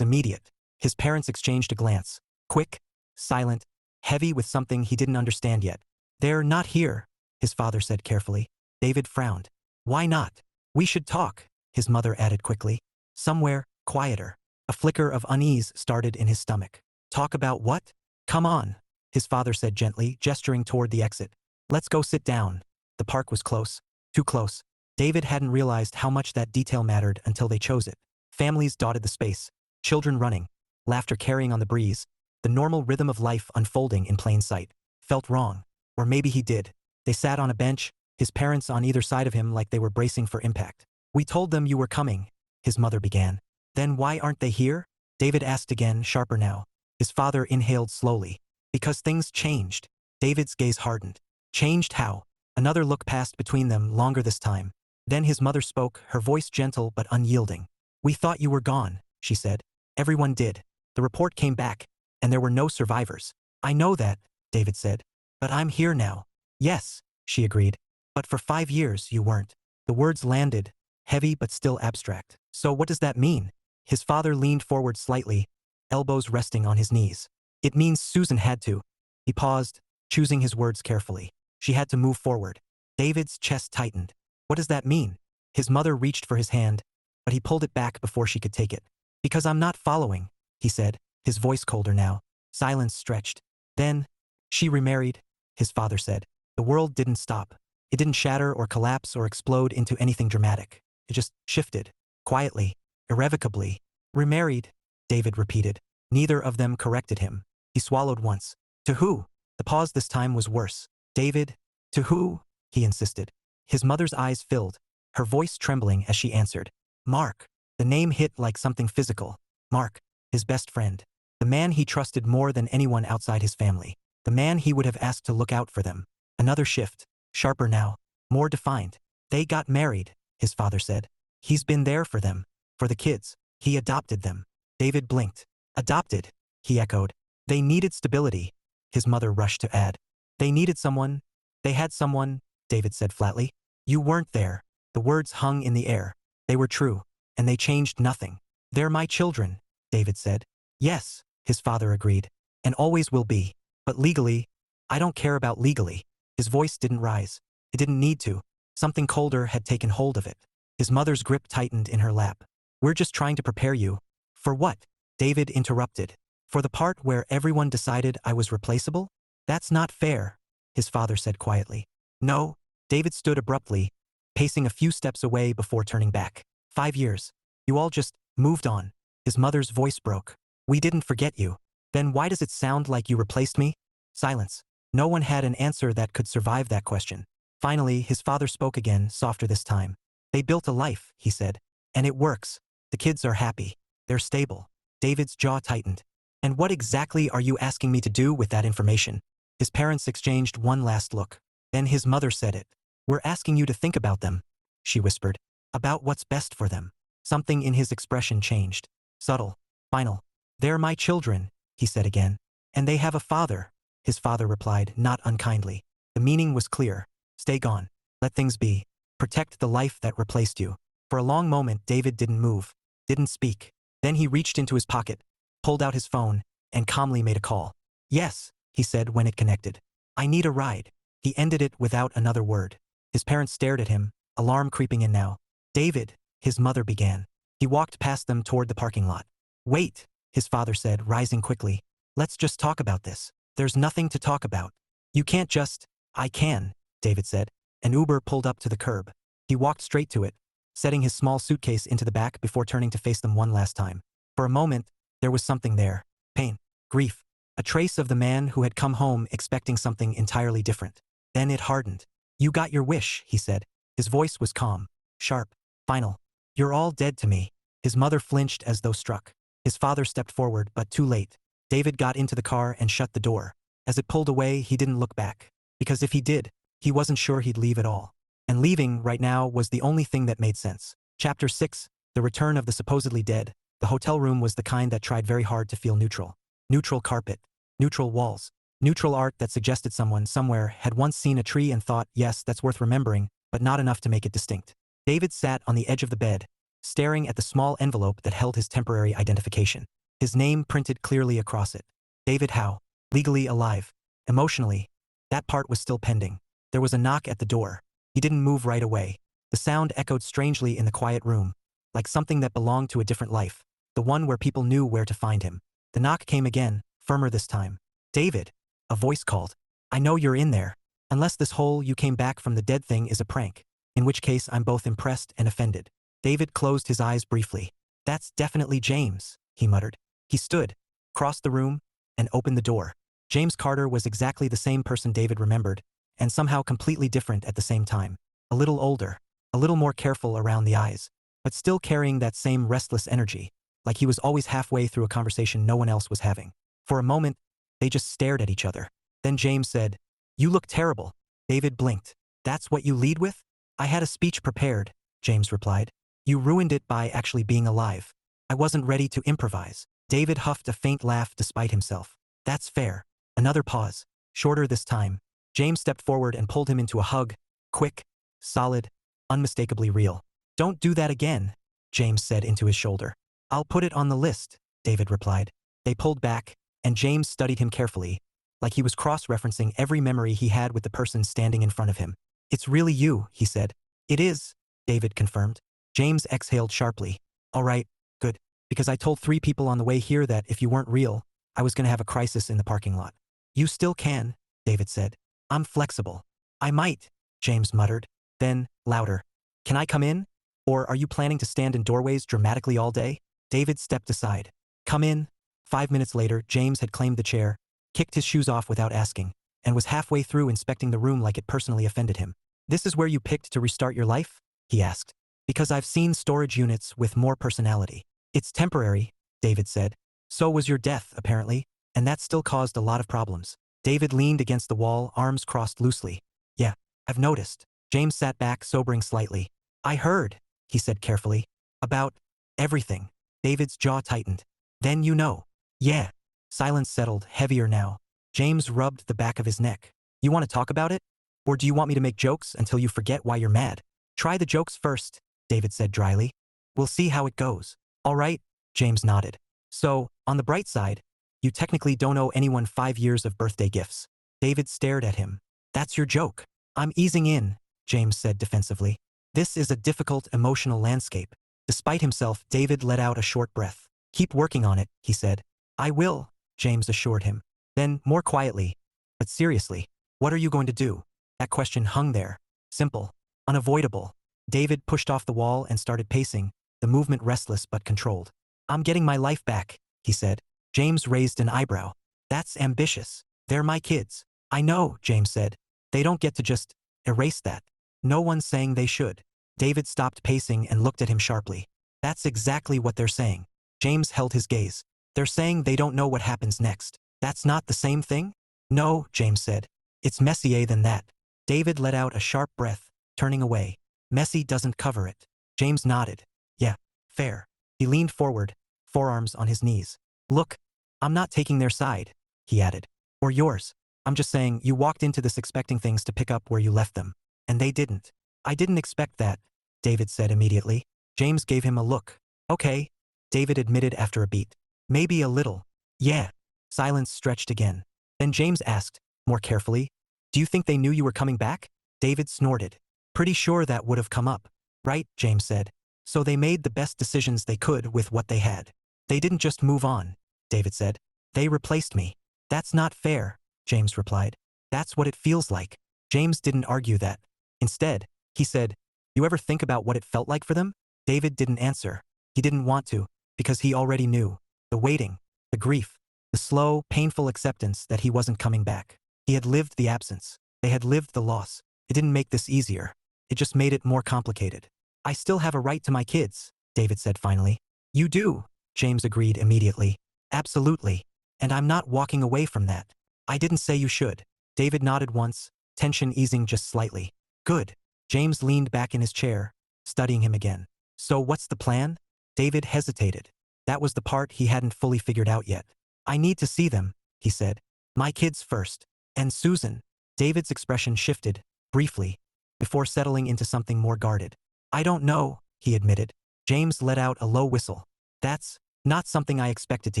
immediate. His parents exchanged a glance. Quick, silent, heavy with something he didn't understand yet. They're not here, his father said carefully. David frowned. Why not? We should talk, his mother added quickly. Somewhere, quieter. A flicker of unease started in his stomach. Talk about what? Come on, his father said gently, gesturing toward the exit. Let's go sit down. The park was close. Too close. David hadn't realized how much that detail mattered until they chose it. Families dotted the space. Children running. Laughter carrying on the breeze. The normal rhythm of life unfolding in plain sight. Felt wrong. Or maybe he did. They sat on a bench, his parents on either side of him like they were bracing for impact. We told them you were coming, his mother began. Then why aren't they here? David asked again, sharper now. His father inhaled slowly. Because things changed. David's gaze hardened. Changed how? Another look passed between them, longer this time. Then his mother spoke, her voice gentle but unyielding. We thought you were gone, she said. Everyone did. The report came back, and there were no survivors. I know that, David said. But I'm here now. Yes, she agreed. But for 5 years you weren't. The words landed, heavy but still abstract. So what does that mean? His father leaned forward slightly, elbows resting on his knees. It means Susan had to. He paused, choosing his words carefully. She had to move forward. David's chest tightened. What does that mean? His mother reached for his hand, but he pulled it back before she could take it. Because I'm not following, he said, his voice colder now. Silence stretched. Then, she remarried, his father said. The world didn't stop. It didn't shatter or collapse or explode into anything dramatic. It just shifted. Quietly. Irrevocably. Remarried, David repeated. Neither of them corrected him. He swallowed once. To who? The pause this time was worse. David, to who? He insisted. His mother's eyes filled, her voice trembling as she answered. Mark. The name hit like something physical. Mark, his best friend. The man he trusted more than anyone outside his family. The man he would have asked to look out for them. Another shift. Sharper now. More defined. They got married, his father said. He's been there for them. For the kids. He adopted them. David blinked. Adopted, he echoed. They needed stability, his mother rushed to add. They needed someone. They had someone, David said flatly. You weren't there. The words hung in the air. They were true, and they changed nothing. They're my children, David said. Yes, his father agreed. And always will be. But legally, I don't care about legally. His voice didn't rise. It didn't need to. Something colder had taken hold of it. His mother's grip tightened in her lap. "We're just trying to prepare you." "For what?" David interrupted. "For the part where everyone decided I was replaceable?" "That's not fair," his father said quietly. "No." David stood abruptly, pacing a few steps away before turning back. 5 years. You all just moved on." His mother's voice broke. "We didn't forget you." "Then why does it sound like you replaced me?" Silence. No one had an answer that could survive that question. Finally, his father spoke again, softer this time. "They built a life," he said. "And it works. The kids are happy. They're stable." David's jaw tightened. "And what exactly are you asking me to do with that information?" His parents exchanged one last look. Then his mother said it. "We're asking you to think about them," she whispered. "About what's best for them." Something in his expression changed. Subtle. Final. "They're my children," he said again. "And they have a father," his father replied, not unkindly. The meaning was clear. Stay gone. Let things be. Protect the life that replaced you. For a long moment, David didn't move, didn't speak. Then he reached into his pocket, pulled out his phone, and calmly made a call. "Yes," he said when it connected. "I need a ride." He ended it without another word. His parents stared at him, alarm creeping in now. "David," his mother began. He walked past them toward the parking lot. "Wait," his father said, rising quickly. "Let's just talk about this." "There's nothing to talk about." "You can't just—" "I can," David said. An Uber pulled up to the curb. He walked straight to it, setting his small suitcase into the back before turning to face them one last time. For a moment, there was something there. Pain. Grief. A trace of the man who had come home expecting something entirely different. Then it hardened. "You got your wish," he said. His voice was calm, sharp, final. "You're all dead to me." His mother flinched as though struck. His father stepped forward, but too late. David got into the car and shut the door. As it pulled away, he didn't look back. Because if he did, he wasn't sure he'd leave at all. And leaving, right now, was the only thing that made sense. Chapter 6. The Return of the Supposedly Dead. The hotel room was the kind that tried very hard to feel neutral. Neutral carpet. Neutral walls. Neutral art that suggested someone, somewhere, had once seen a tree and thought, yes, that's worth remembering, but not enough to make it distinct. David sat on the edge of the bed, staring at the small envelope that held his temporary identification. His name printed clearly across it. David Howe. Legally alive. Emotionally, that part was still pending. There was a knock at the door. He didn't move right away. The sound echoed strangely in the quiet room, like something that belonged to a different life, the one where people knew where to find him. The knock came again, firmer this time. "David," a voice called. "I know you're in there. Unless this whole you came back from the dead thing is a prank, in which case I'm both impressed and offended." David closed his eyes briefly. "That's definitely James," he muttered. He stood, crossed the room, and opened the door. James Carter was exactly the same person David remembered, and somehow completely different at the same time. A little older, a little more careful around the eyes, but still carrying that same restless energy, like he was always halfway through a conversation no one else was having. For a moment, they just stared at each other. Then James said, "You look terrible." David blinked. "That's what you lead with?" "I had a speech prepared," James replied. "You ruined it by actually being alive. I wasn't ready to improvise." David huffed a faint laugh despite himself. "That's fair." Another pause, shorter this time. James stepped forward and pulled him into a hug, quick, solid, unmistakably real. "Don't do that again," James said into his shoulder. "I'll put it on the list," David replied. They pulled back, and James studied him carefully, like he was cross-referencing every memory he had with the person standing in front of him. "It's really you," he said. "It is," David confirmed. James exhaled sharply. "All right, good, because I told 3 people on the way here that if you weren't real, I was going to have a crisis in the parking lot." "You still can," David said. "I'm flexible." "I might," James muttered. Then, louder, "Can I come in? Or are you planning to stand in doorways dramatically all day?" David stepped aside. "Come in." 5 minutes later, James had claimed the chair, kicked his shoes off without asking, and was halfway through inspecting the room like it personally offended him. "This is where you picked to restart your life?" he asked. "Because I've seen storage units with more personality." "It's temporary," David said. "So was your death, apparently, and that still caused a lot of problems." David leaned against the wall, arms crossed loosely. "Yeah, I've noticed." James sat back, sobering slightly. "I heard," he said carefully. "About everything." David's jaw tightened. "Then you know." "Yeah." Silence settled, heavier now. James rubbed the back of his neck. "You want to talk about it? Or do you want me to make jokes until you forget why you're mad?" "Try the jokes first," David said dryly. "We'll see how it goes." "All right," James nodded. "So, on the bright side, you technically don't owe anyone 5 years of birthday gifts." David stared at him. "That's your joke." "I'm easing in," James said defensively. This is a difficult emotional landscape. Despite himself, David let out a short breath. Keep working on it, he said. I will, James assured him. Then, more quietly, but seriously, what are you going to do? That question hung there. Simple. Unavoidable. David pushed off the wall and started pacing, the movement restless but controlled. I'm getting my life back, he said. James raised an eyebrow. That's ambitious. They're my kids. I know, James said. They don't get to just erase that. No one's saying they should. David stopped pacing and looked at him sharply. That's exactly what they're saying. James held his gaze. They're saying they don't know what happens next. That's not the same thing? No, James said. It's messier than that. David let out a sharp breath, turning away. Messy doesn't cover it. James nodded. Yeah, fair. He leaned forward, forearms on his knees. Look, I'm not taking their side, he added. Or yours. I'm just saying you walked into this expecting things to pick up where you left them. And they didn't. I didn't expect that, David said immediately. James gave him a look. Okay, David admitted after a beat. Maybe a little. Yeah. Silence stretched again. Then James asked, more carefully, do you think they knew you were coming back? David snorted. Pretty sure that would have come up. Right, James said. So they made the best decisions they could with what they had. They didn't just move on, David said. They replaced me. That's not fair, James replied. That's what it feels like. James didn't argue that. Instead, he said, you ever think about what it felt like for them? David didn't answer. He didn't want to, because he already knew. The waiting, the grief, the slow, painful acceptance that he wasn't coming back. He had lived the absence. They had lived the loss. It didn't make this easier. It just made it more complicated. I still have a right to my kids, David said finally. You do, James agreed immediately. Absolutely. And I'm not walking away from that. I didn't say you should. David nodded once, tension easing just slightly. Good. James leaned back in his chair, studying him again. So what's the plan? David hesitated. That was the part he hadn't fully figured out yet. I need to see them, he said. My kids first. And Susan. David's expression shifted, briefly, before settling into something more guarded. I don't know, he admitted. James let out a low whistle. That's not something I expected to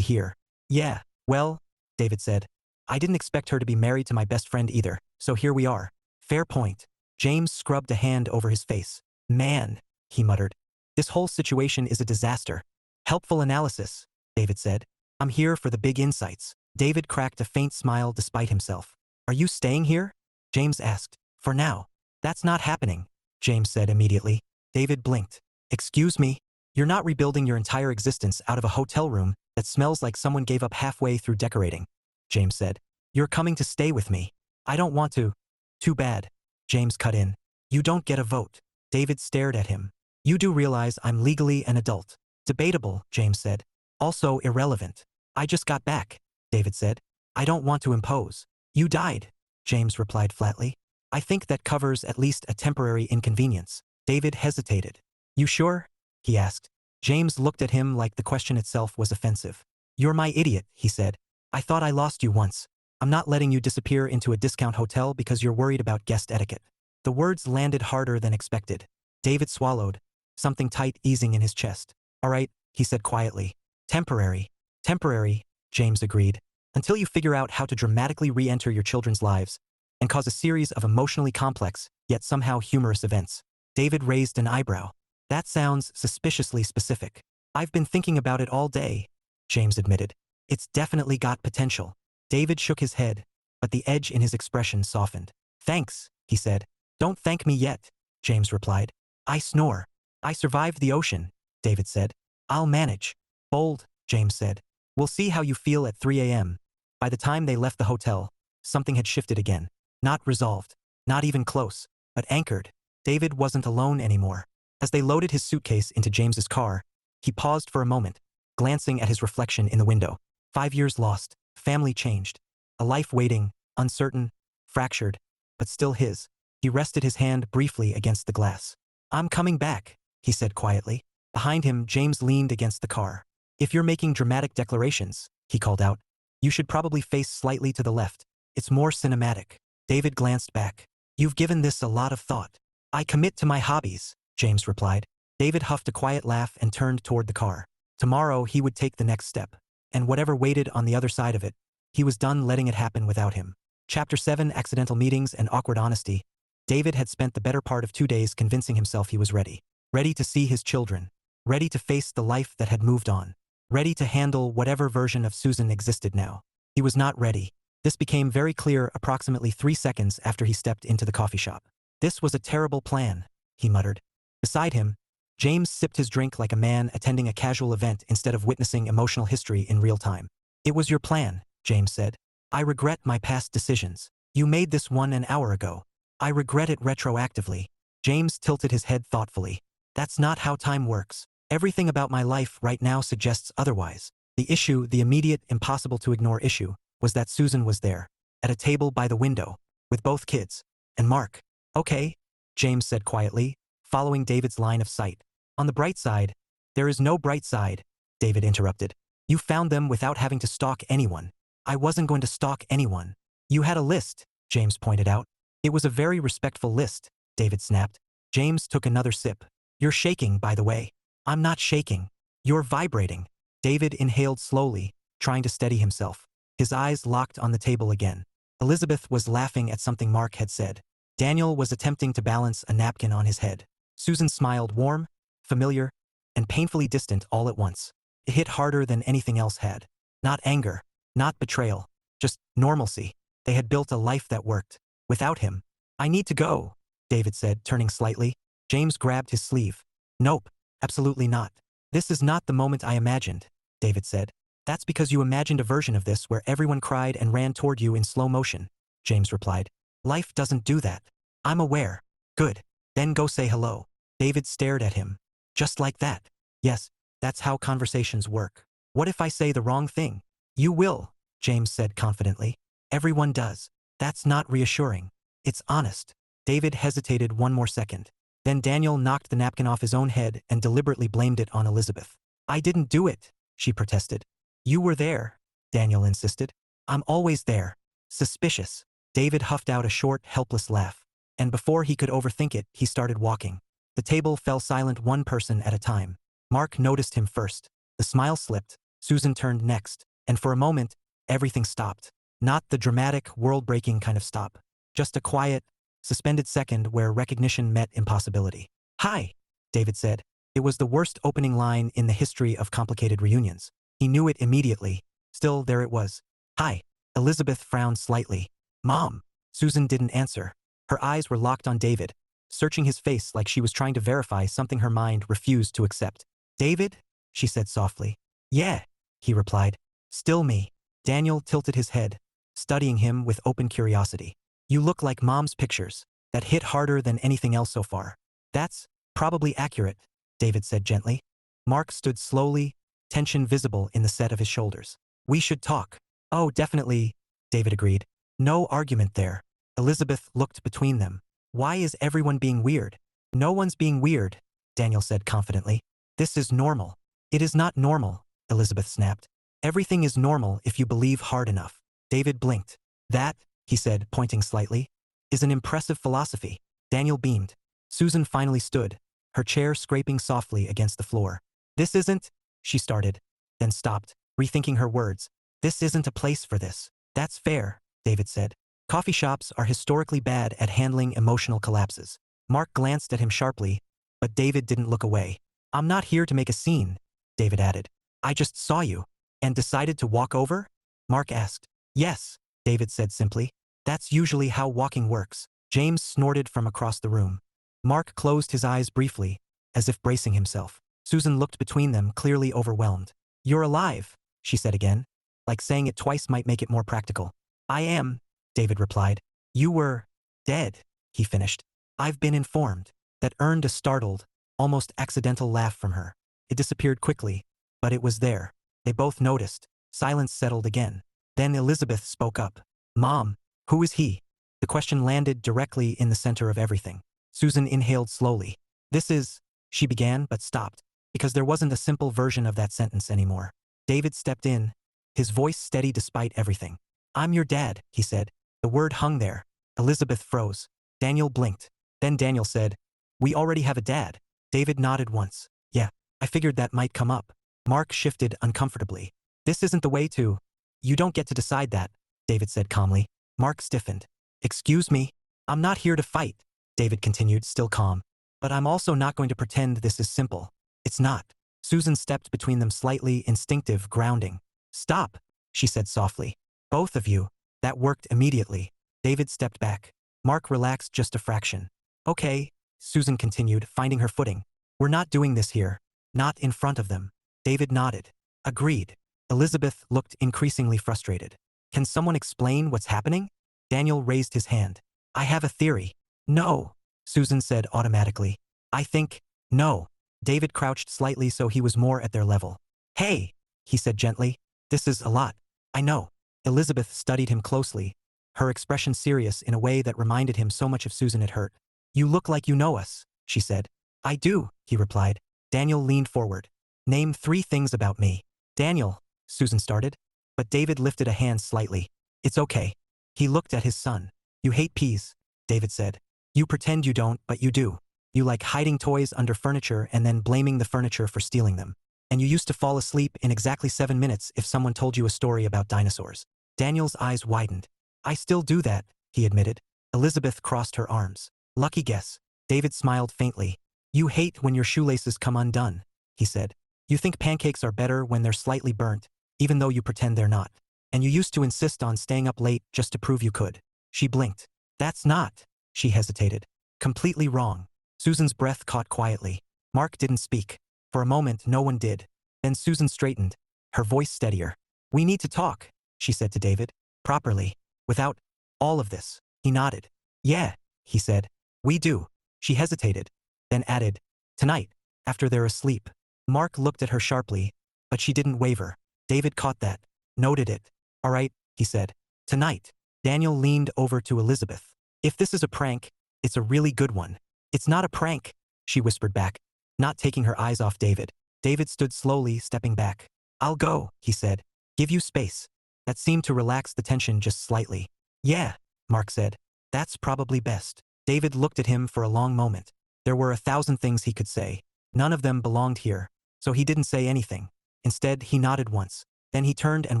hear. Yeah, well, David said. I didn't expect her to be married to my best friend either, so here we are. Fair point. James scrubbed a hand over his face. Man, he muttered. This whole situation is a disaster. Helpful analysis, David said. I'm here for the big insights. David cracked a faint smile despite himself. Are you staying here? James asked. For now. That's not happening, James said immediately. David blinked. Excuse me? You're not rebuilding your entire existence out of a hotel room that smells like someone gave up halfway through decorating, James said. You're coming to stay with me. I don't want to. Too bad. James cut in. You don't get a vote. David stared at him. You do realize I'm legally an adult. Debatable, James said. Also irrelevant. I just got back, David said. I don't want to impose. You died, James replied flatly. I think that covers at least a temporary inconvenience. David hesitated. You sure? He asked. James looked at him like the question itself was offensive. You're my idiot, he said. I thought I lost you once. I'm not letting you disappear into a discount hotel because you're worried about guest etiquette. The words landed harder than expected. David swallowed, something tight easing in his chest. All right, he said quietly. Temporary. Temporary, James agreed. Until you figure out how to dramatically re-enter your children's lives and cause a series of emotionally complex, yet somehow humorous events. David raised an eyebrow. That sounds suspiciously specific. I've been thinking about it all day, James admitted. It's definitely got potential. David shook his head, but the edge in his expression softened. Thanks, he said. Don't thank me yet, James replied. I snore. I survived the ocean, David said. I'll manage. Bold, James said. We'll see how you feel at 3 a.m. By the time they left the hotel, something had shifted again. Not resolved, not even close, but anchored. David wasn't alone anymore. As they loaded his suitcase into James's car, he paused for a moment, glancing at his reflection in the window. 5 years lost, family changed, a life waiting, uncertain, fractured, but still his. He rested his hand briefly against the glass. I'm coming back, he said quietly. Behind him, James leaned against the car. If you're making dramatic declarations, he called out, you should probably face slightly to the left. It's more cinematic. David glanced back. You've given this a lot of thought. I commit to my hobbies, James replied. David huffed a quiet laugh and turned toward the car. Tomorrow he would take the next step. And whatever waited on the other side of it, he was done letting it happen without him. Chapter 7 Accidental Meetings and Awkward Honesty. David had spent the better part of 2 days convincing himself he was ready. Ready to see his children. Ready to face the life that had moved on. Ready to handle whatever version of Susan existed now. He was not ready. This became very clear approximately 3 seconds after he stepped into the coffee shop. This was a terrible plan, he muttered. Beside him, James sipped his drink like a man attending a casual event instead of witnessing emotional history in real time. It was your plan, James said. I regret my past decisions. You made this one an hour ago. I regret it retroactively. James tilted his head thoughtfully. That's not how time works. Everything about my life right now suggests otherwise. The issue, the immediate, impossible to ignore issue, was that Susan was there, at a table by the window, with both kids, and Mark. Okay, James said quietly, following David's line of sight. On the bright side, there is no bright side, David interrupted. You found them without having to stalk anyone. I wasn't going to stalk anyone. You had a list, James pointed out. It was a very respectful list, David snapped. James took another sip. You're shaking, by the way. I'm not shaking. You're vibrating. David inhaled slowly, trying to steady himself. His eyes locked on the table again. Elizabeth was laughing at something Mark had said. Daniel was attempting to balance a napkin on his head. Susan smiled, warm, familiar, and painfully distant all at once. It hit harder than anything else had. Not anger, not betrayal, just normalcy. They had built a life that worked. Without him. I need to go, David said, turning slightly. James grabbed his sleeve. Nope, absolutely not. This is not the moment I imagined, David said. That's because you imagined a version of this where everyone cried and ran toward you in slow motion, James replied. Life doesn't do that. I'm aware. Good. Then go say hello. David stared at him. Just like that. Yes, that's how conversations work. What if I say the wrong thing? You will, James said confidently. Everyone does. That's not reassuring. It's honest. David hesitated one more second. Then Daniel knocked the napkin off his own head and deliberately blamed it on Elizabeth. I didn't do it, she protested. You were there, Daniel insisted. I'm always there. Suspicious. David huffed out a short, helpless laugh. And before he could overthink it, he started walking. The table fell silent, one person at a time. Mark noticed him first. The smile slipped. Susan turned next. And for a moment, everything stopped. Not the dramatic, world-breaking kind of stop. Just a quiet, suspended second where recognition met impossibility. Hi, David said. It was the worst opening line in the history of complicated reunions. He knew it immediately. Still, there it was. Hi. Elizabeth frowned slightly. Mom. Susan didn't answer. Her eyes were locked on David, searching his face like she was trying to verify something her mind refused to accept. David? She said softly. Yeah, he replied. Still me. Daniel tilted his head, studying him with open curiosity. You look like Mom's pictures. That hit harder than anything else so far. That's probably accurate, David said gently. Mark stood slowly, tension visible in the set of his shoulders. We should talk. Oh, definitely, David agreed. No argument there. Elizabeth looked between them. Why is everyone being weird? No one's being weird, Daniel said confidently. This is normal. It is not normal, Elizabeth snapped. Everything is normal if you believe hard enough. David blinked. That, he said, pointing slightly, is an impressive philosophy. Daniel beamed. Susan finally stood, her chair scraping softly against the floor. This isn't, she started, then stopped, rethinking her words. This isn't a place for this. That's fair, David said. Coffee shops are historically bad at handling emotional collapses. Mark glanced at him sharply, but David didn't look away. I'm not here to make a scene, David added. I just saw you. And decided to walk over? Mark asked. Yes, David said simply. That's usually how walking works. James snorted from across the room. Mark closed his eyes briefly, as if bracing himself. Susan looked between them, clearly overwhelmed. You're alive, she said again, like saying it twice might make it more practical. I am, David replied. You were dead, he finished. I've been informed. That earned a startled, almost accidental laugh from her. It disappeared quickly, but it was there. They both noticed. Silence settled again. Then Elizabeth spoke up. Mom, who is he? The question landed directly in the center of everything. Susan inhaled slowly. This is, she began but stopped, because there wasn't a simple version of that sentence anymore. David stepped in, his voice steady despite everything. I'm your dad, he said. The word hung there. Elizabeth froze. Daniel blinked. Then Daniel said, We already have a dad. David nodded once. Yeah, I figured that might come up. Mark shifted uncomfortably. This isn't the way to. You don't get to decide that, David said calmly. Mark stiffened. Excuse me? I'm not here to fight, David continued, still calm. But I'm also not going to pretend this is simple. It's not. Susan stepped between them, slightly instinctive, grounding. Stop, she said softly. Both of you. That worked immediately. David stepped back. Mark relaxed just a fraction. Okay, Susan continued, finding her footing. We're not doing this here. Not in front of them. David nodded. Agreed. Elizabeth looked increasingly frustrated. Can someone explain what's happening? Daniel raised his hand. I have a theory. No, Susan said automatically. I think, no. David crouched slightly so he was more at their level. Hey, he said gently. This is a lot. I know. Elizabeth studied him closely, her expression serious in a way that reminded him so much of Susan it hurt. You look like you know us, she said. I do, he replied. Daniel leaned forward. Name 3 things about me. Daniel, Susan started, but David lifted a hand slightly. It's okay. He looked at his son. You hate peas, David said. You pretend you don't, but you do. You like hiding toys under furniture and then blaming the furniture for stealing them. And you used to fall asleep in exactly 7 minutes if someone told you a story about dinosaurs. Daniel's eyes widened. I still do that, he admitted. Elizabeth crossed her arms. Lucky guess. David smiled faintly. You hate when your shoelaces come undone, he said. You think pancakes are better when they're slightly burnt, even though you pretend they're not. And you used to insist on staying up late just to prove you could. She blinked. That's not, she hesitated. Completely wrong. Susan's breath caught quietly. Mark didn't speak. For a moment, no one did. Then Susan straightened, her voice steadier. We need to talk, she said to David. Properly. Without all of this. He nodded. Yeah, he said. We do. She hesitated, then added, tonight, after they're asleep. Mark looked at her sharply, but she didn't waver. David caught that, noted it. All right, he said. Tonight. Daniel leaned over to Elizabeth. If this is a prank, it's a really good one. It's not a prank, she whispered back, not taking her eyes off David. David stood slowly, stepping back. I'll go, he said. Give you space. That seemed to relax the tension just slightly. Yeah, Mark said. That's probably best. David looked at him for a long moment. There were 1,000 things he could say. None of them belonged here, so he didn't say anything. Instead, he nodded once. Then he turned and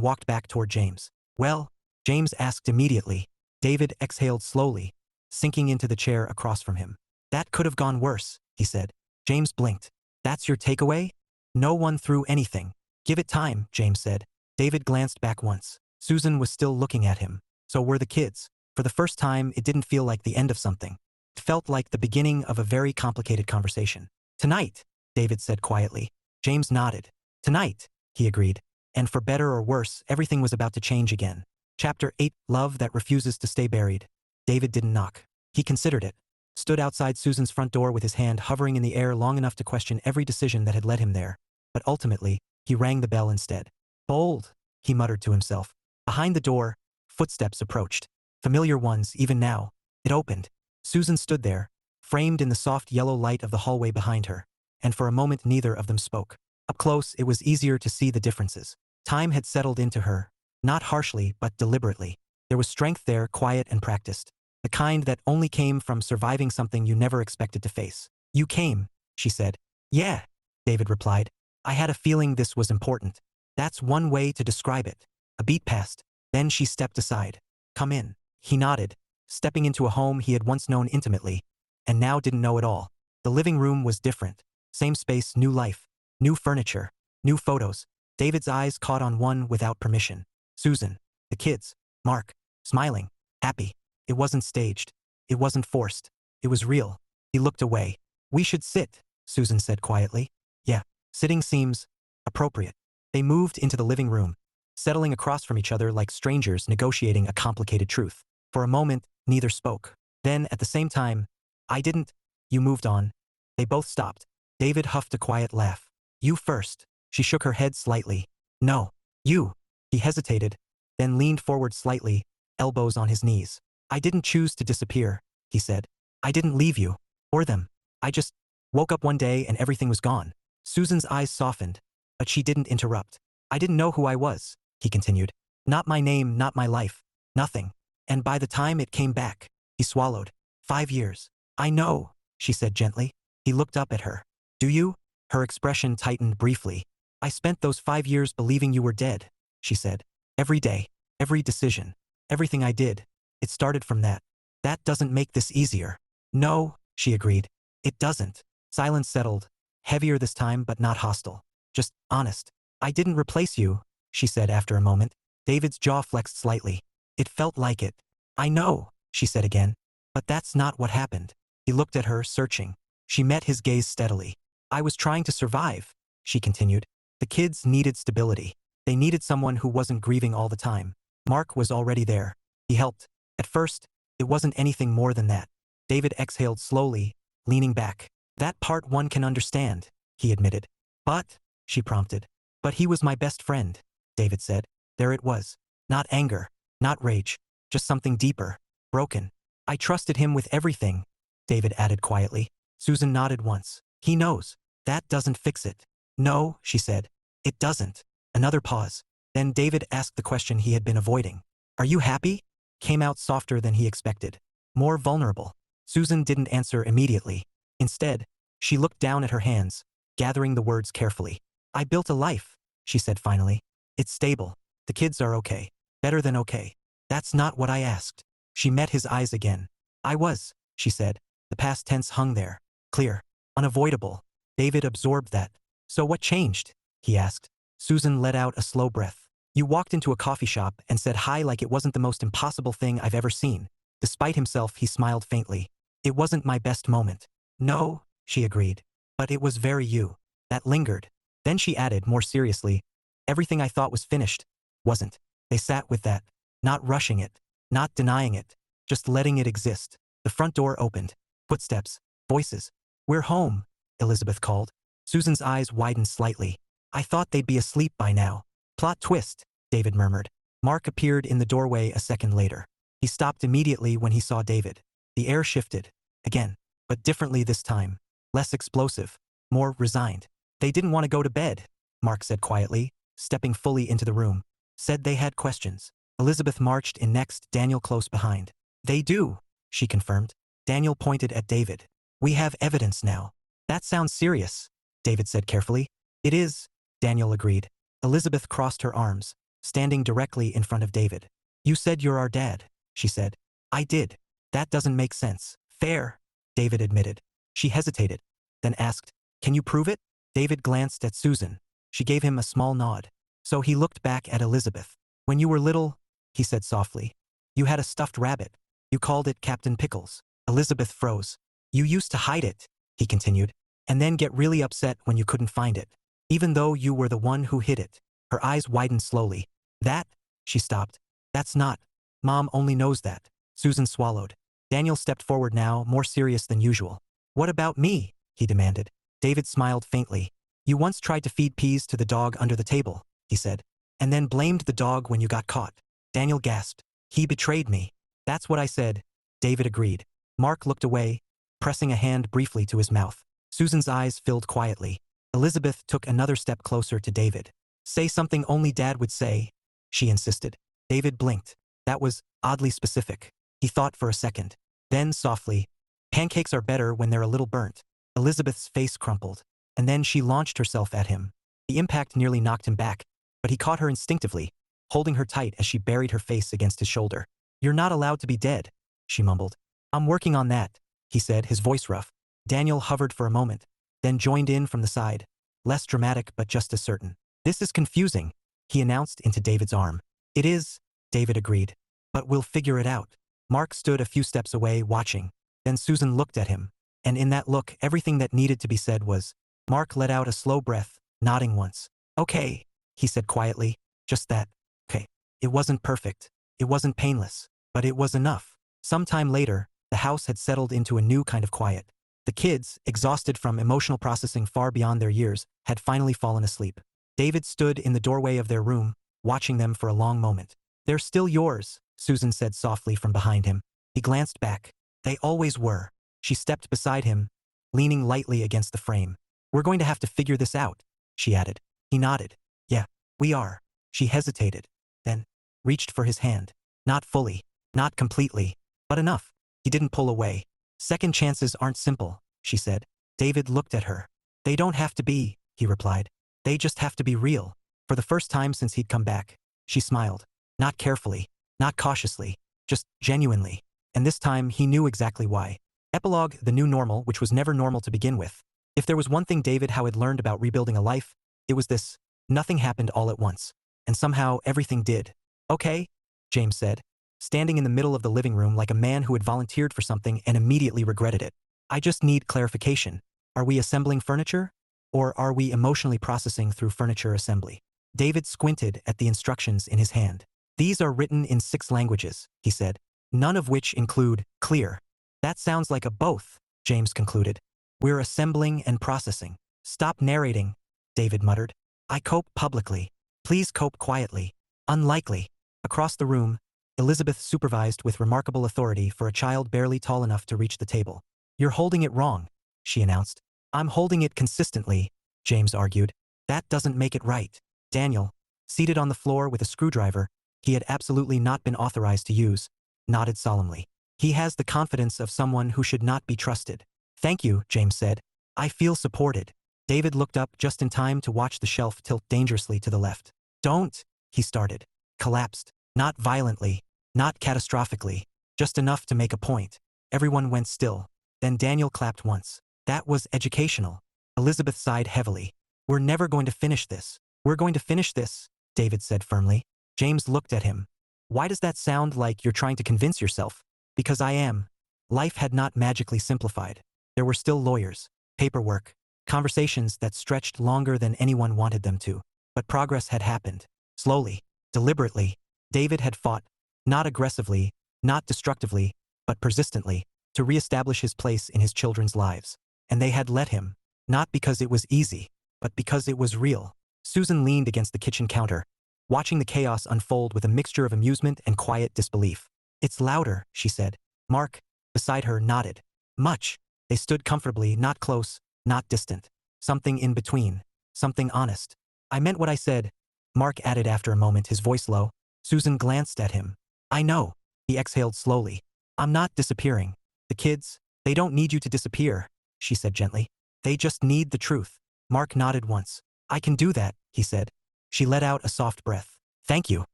walked back toward James. Well? James asked immediately. David exhaled slowly, sinking into the chair across from him. That could have gone worse, he said. James blinked. That's your takeaway? No one threw anything. Give it time, James said. David glanced back once. Susan was still looking at him. So were the kids. For the first time, it didn't feel like the end of something. It felt like the beginning of a very complicated conversation. Tonight, David said quietly. James nodded. Tonight, he agreed. And for better or worse, everything was about to change again. Chapter 8, Love That Refuses to Stay Buried. David didn't knock. He considered it. Stood outside Susan's front door with his hand hovering in the air long enough to question every decision that had led him there. But ultimately, he rang the bell instead. Bold, he muttered to himself. Behind the door, footsteps approached. Familiar ones, even now. It opened. Susan stood there, framed in the soft yellow light of the hallway behind her. And for a moment neither of them spoke. Up close, it was easier to see the differences. Time had settled into her. Not harshly, but deliberately. There was strength there, quiet and practiced. The kind that only came from surviving something you never expected to face. You came, she said. Yeah, David replied. I had a feeling this was important. That's one way to describe it. A beat passed. Then she stepped aside. Come in. He nodded, stepping into a home he had once known intimately, and now didn't know at all. The living room was different. Same space, new life. New furniture. New photos. David's eyes caught on one without permission. Susan. The kids. Mark. Smiling. Happy. It wasn't staged. It wasn't forced. It was real. He looked away. We should sit, Susan said quietly. Yeah, sitting seems appropriate. They moved into the living room, settling across from each other like strangers negotiating a complicated truth. For a moment, neither spoke. Then, at the same time, I didn't. You moved on. They both stopped. David huffed a quiet laugh. You first. She shook her head slightly. No. You. He hesitated, then leaned forward slightly, elbows on his knees. I didn't choose to disappear, he said. I didn't leave you. Or them. I just woke up one day and everything was gone. Susan's eyes softened, but she didn't interrupt. I didn't know who I was, he continued. Not my name, not my life. Nothing. And by the time it came back, he swallowed. 5 years. I know, she said gently. He looked up at her. Do you? Her expression tightened briefly. I spent those 5 years believing you were dead, she said. Every day, every decision, everything I did. It started from that. That doesn't make this easier. No, she agreed. It doesn't. Silence settled. Heavier this time, but not hostile. Just honest. I didn't replace you, she said after a moment. David's jaw flexed slightly. It felt like it. I know, she said again. But that's not what happened. He looked at her, searching. She met his gaze steadily. I was trying to survive, she continued. The kids needed stability. They needed someone who wasn't grieving all the time. Mark was already there. He helped. At first, it wasn't anything more than that. David exhaled slowly, leaning back. That part one can understand, he admitted. But, she prompted. But he was my best friend, David said. There it was. Not anger, not rage, just something deeper, broken. I trusted him with everything, David added quietly. Susan nodded once. He knows. That doesn't fix it. No, she said. It doesn't. Another pause. Then David asked the question he had been avoiding. Are you happy? Came out softer than he expected. More vulnerable. Susan didn't answer immediately. Instead, she looked down at her hands, gathering the words carefully. I built a life, she said finally. It's stable. The kids are okay. Better than okay. That's not what I asked. She met his eyes again. I was, she said. The past tense hung there. Clear. Unavoidable. David absorbed that. So what changed? He asked. Susan let out a slow breath. You walked into a coffee shop and said hi like it wasn't the most impossible thing I've ever seen. Despite himself, he smiled faintly. It wasn't my best moment. No, she agreed. But it was very you. That lingered. Then she added more seriously. Everything I thought was finished. Wasn't. They sat with that. Not rushing it. Not denying it. Just letting it exist. The front door opened. Footsteps. Voices. We're home, Elizabeth called. Susan's eyes widened slightly. I thought they'd be asleep by now. Plot twist, David murmured. Mark appeared in the doorway a second later. He stopped immediately when he saw David. The air shifted. Again. But differently this time. Less explosive. More resigned. They didn't want to go to bed, Mark said quietly, stepping fully into the room. Said they had questions. Elizabeth marched in next, Daniel close behind. They do, she confirmed. Daniel pointed at David. We have evidence now. That sounds serious, David said carefully. It is, Daniel agreed. Elizabeth crossed her arms, standing directly in front of David. You said you're our dad, she said. I did. That doesn't make sense. Fair, David admitted. She hesitated, then asked, Can you prove it? David glanced at Susan. She gave him a small nod. So he looked back at Elizabeth. When you were little, he said softly, you had a stuffed rabbit. You called it Captain Pickles. Elizabeth froze. You used to hide it, he continued, and then get really upset when you couldn't find it, even though you were the one who hid it. Her eyes widened slowly. That, she stopped. That's not. Mom only knows that. Susan swallowed. Daniel stepped forward now, more serious than usual. What about me? He demanded. David smiled faintly. You once tried to feed peas to the dog under the table, he said, and then blamed the dog when you got caught. Daniel gasped. He betrayed me. That's what I said. David agreed. Mark looked away, pressing a hand briefly to his mouth. Susan's eyes filled quietly. Elizabeth took another step closer to David. Say something only Dad would say, she insisted. David blinked. That was oddly specific. He thought for a second. Then softly, pancakes are better when they're a little burnt. Elizabeth's face crumpled, and then she launched herself at him. The impact nearly knocked him back, but he caught her instinctively, holding her tight as she buried her face against his shoulder. You're not allowed to be dead, she mumbled. I'm working on that, he said, his voice rough. Daniel hovered for a moment, then joined in from the side. Less dramatic but just as certain. This is confusing, he announced into David's arm. It is, David agreed. But we'll figure it out. Mark stood a few steps away, watching. Then Susan looked at him, and in that look everything that needed to be said was. Mark let out a slow breath, nodding once. Okay, he said quietly. Just that. Okay. It wasn't perfect. It wasn't painless. But it was enough. Sometime later, the house had settled into a new kind of quiet. The kids, exhausted from emotional processing far beyond their years, had finally fallen asleep. David stood in the doorway of their room, watching them for a long moment. They're still yours, Susan said softly from behind him. He glanced back. They always were. She stepped beside him, leaning lightly against the frame. We're going to have to figure this out, she added. He nodded. Yeah, we are. She hesitated, then reached for his hand. Not fully, not completely, but enough. He didn't pull away. Second chances aren't simple, she said. David looked at her. They don't have to be, he replied. They just have to be real. For the first time since he'd come back, she smiled. Not carefully, not cautiously, just genuinely. And this time he knew exactly why. Epilogue: the new normal, which was never normal to begin with. If there was one thing David Howe had learned about rebuilding a life, it was this: nothing happened all at once. And somehow everything did. Okay, James said, standing in the middle of the living room like a man who had volunteered for something and immediately regretted it. I just need clarification. Are we assembling furniture? Or are we emotionally processing through furniture assembly? David squinted at the instructions in his hand. These are written in 6 languages, he said, none of which include clear. That sounds like a both, James concluded. We're assembling and processing. Stop narrating, David muttered. I cope publicly. Please cope quietly. Unlikely. Across the room, Elizabeth supervised with remarkable authority for a child barely tall enough to reach the table. You're holding it wrong, she announced. I'm holding it consistently, James argued. That doesn't make it right. Daniel, seated on the floor with a screwdriver he had absolutely not been authorized to use, nodded solemnly. He has the confidence of someone who should not be trusted. Thank you, James said. I feel supported. David looked up just in time to watch the shelf tilt dangerously to the left. Don't, he started. Collapsed. Not violently. Not catastrophically. Just enough to make a point. Everyone went still. Then Daniel clapped once. That was educational. Elizabeth sighed heavily. We're never going to finish this. We're going to finish this, David said firmly. James looked at him. Why does that sound like you're trying to convince yourself? Because I am. Life had not magically simplified. There were still lawyers, paperwork, conversations that stretched longer than anyone wanted them to. But progress had happened. Slowly, deliberately. David had fought, not aggressively, not destructively, but persistently, to reestablish his place in his children's lives. And they had let him, not because it was easy, but because it was real. Susan leaned against the kitchen counter, watching the chaos unfold with a mixture of amusement and quiet disbelief. It's louder, she said. Mark, beside her, nodded. Much. They stood comfortably, not close, not distant. Something in between. Something honest. I meant what I said, Mark added after a moment, his voice low. Susan glanced at him. I know. He exhaled slowly. I'm not disappearing. The kids, they don't need you to disappear, she said gently. They just need the truth. Mark nodded once. I can do that, he said. She let out a soft breath. Thank you.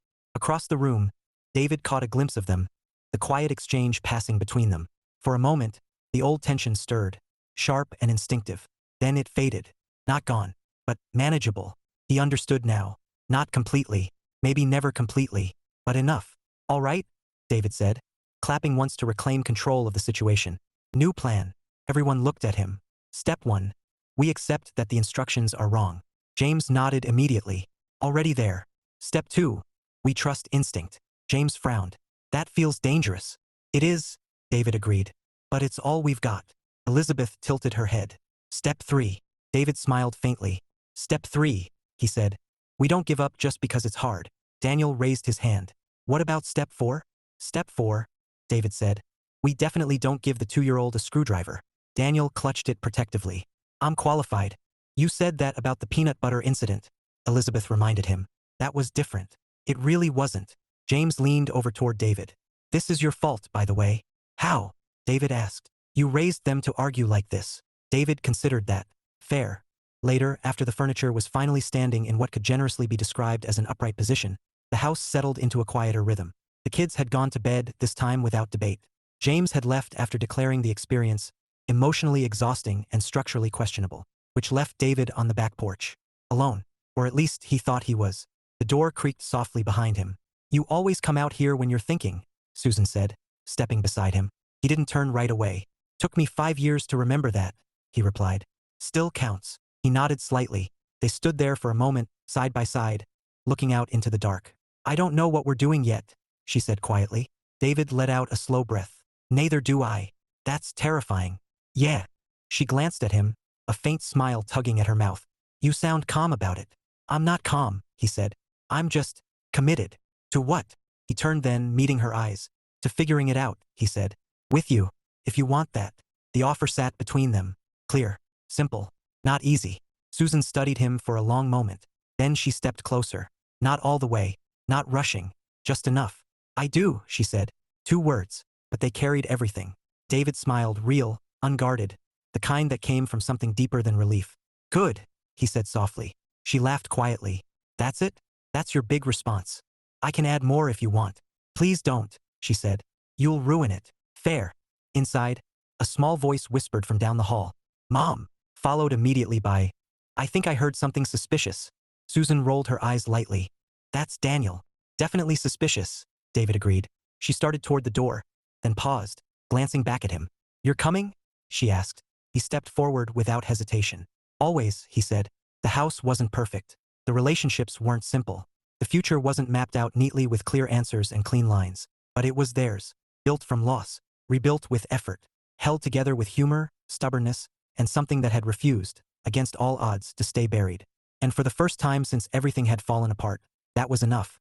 Across the room, David caught a glimpse of them, the quiet exchange passing between them. For a moment, the old tension stirred, sharp and instinctive. Then it faded. Not gone, but manageable. He understood now. Not completely, maybe never completely, but enough. All right, David said, clapping once to reclaim control of the situation. New plan. Everyone looked at him. Step 1. We accept that the instructions are wrong. James nodded immediately. Already there. Step 2. We trust instinct. James frowned. That feels dangerous. It is, David agreed. But it's all we've got. Elizabeth tilted her head. Step 3. David smiled faintly. Step 3, he said. We don't give up just because it's hard. Daniel raised his hand. What about step 4? Step 4, David said. We definitely don't give the 2-year-old a screwdriver. Daniel clutched it protectively. I'm qualified. You said that about the peanut butter incident, Elizabeth reminded him. That was different. It really wasn't. James leaned over toward David. This is your fault, by the way. How? David asked. You raised them to argue like this. David considered that. Fair. Later, after the furniture was finally standing in what could generously be described as an upright position, the house settled into a quieter rhythm. The kids had gone to bed, this time without debate. James had left after declaring the experience emotionally exhausting and structurally questionable, which left David on the back porch, alone. Or at least he thought he was. The door creaked softly behind him. You always come out here when you're thinking, Susan said, stepping beside him. He didn't turn right away. Took me 5 years to remember that, he replied. Still counts. He nodded slightly. They stood there for a moment, side by side, looking out into the dark. I don't know what we're doing yet, she said quietly. David let out a slow breath. Neither do I. That's terrifying. Yeah. She glanced at him, a faint smile tugging at her mouth. You sound calm about it. I'm not calm, he said. I'm just committed. To what? He turned then, meeting her eyes. To figuring it out, he said. With you, if you want that. The offer sat between them. Clear. Simple. Not easy. Susan studied him for a long moment. Then she stepped closer. Not all the way. Not rushing. Just enough. I do, she said. 2 words. But they carried everything. David smiled, real, unguarded. The kind that came from something deeper than relief. Good, he said softly. She laughed quietly. That's it? That's your big response. I can add more if you want. Please don't, she said. You'll ruin it. Fair. Inside, A small voice whispered from down the hall. Mom, followed immediately by, I think I heard something suspicious. Susan rolled her eyes lightly. That's Daniel. Definitely suspicious, David agreed. She started toward the door, then paused, glancing back at him. You're coming? She asked. He stepped forward without hesitation. Always, he said. The house wasn't perfect. The relationships weren't simple. The future wasn't mapped out neatly with clear answers and clean lines. But it was theirs, built from loss, rebuilt with effort, held together with humor, stubbornness, and something that had refused, against all odds, to stay buried. And for the first time since everything had fallen apart, that was enough.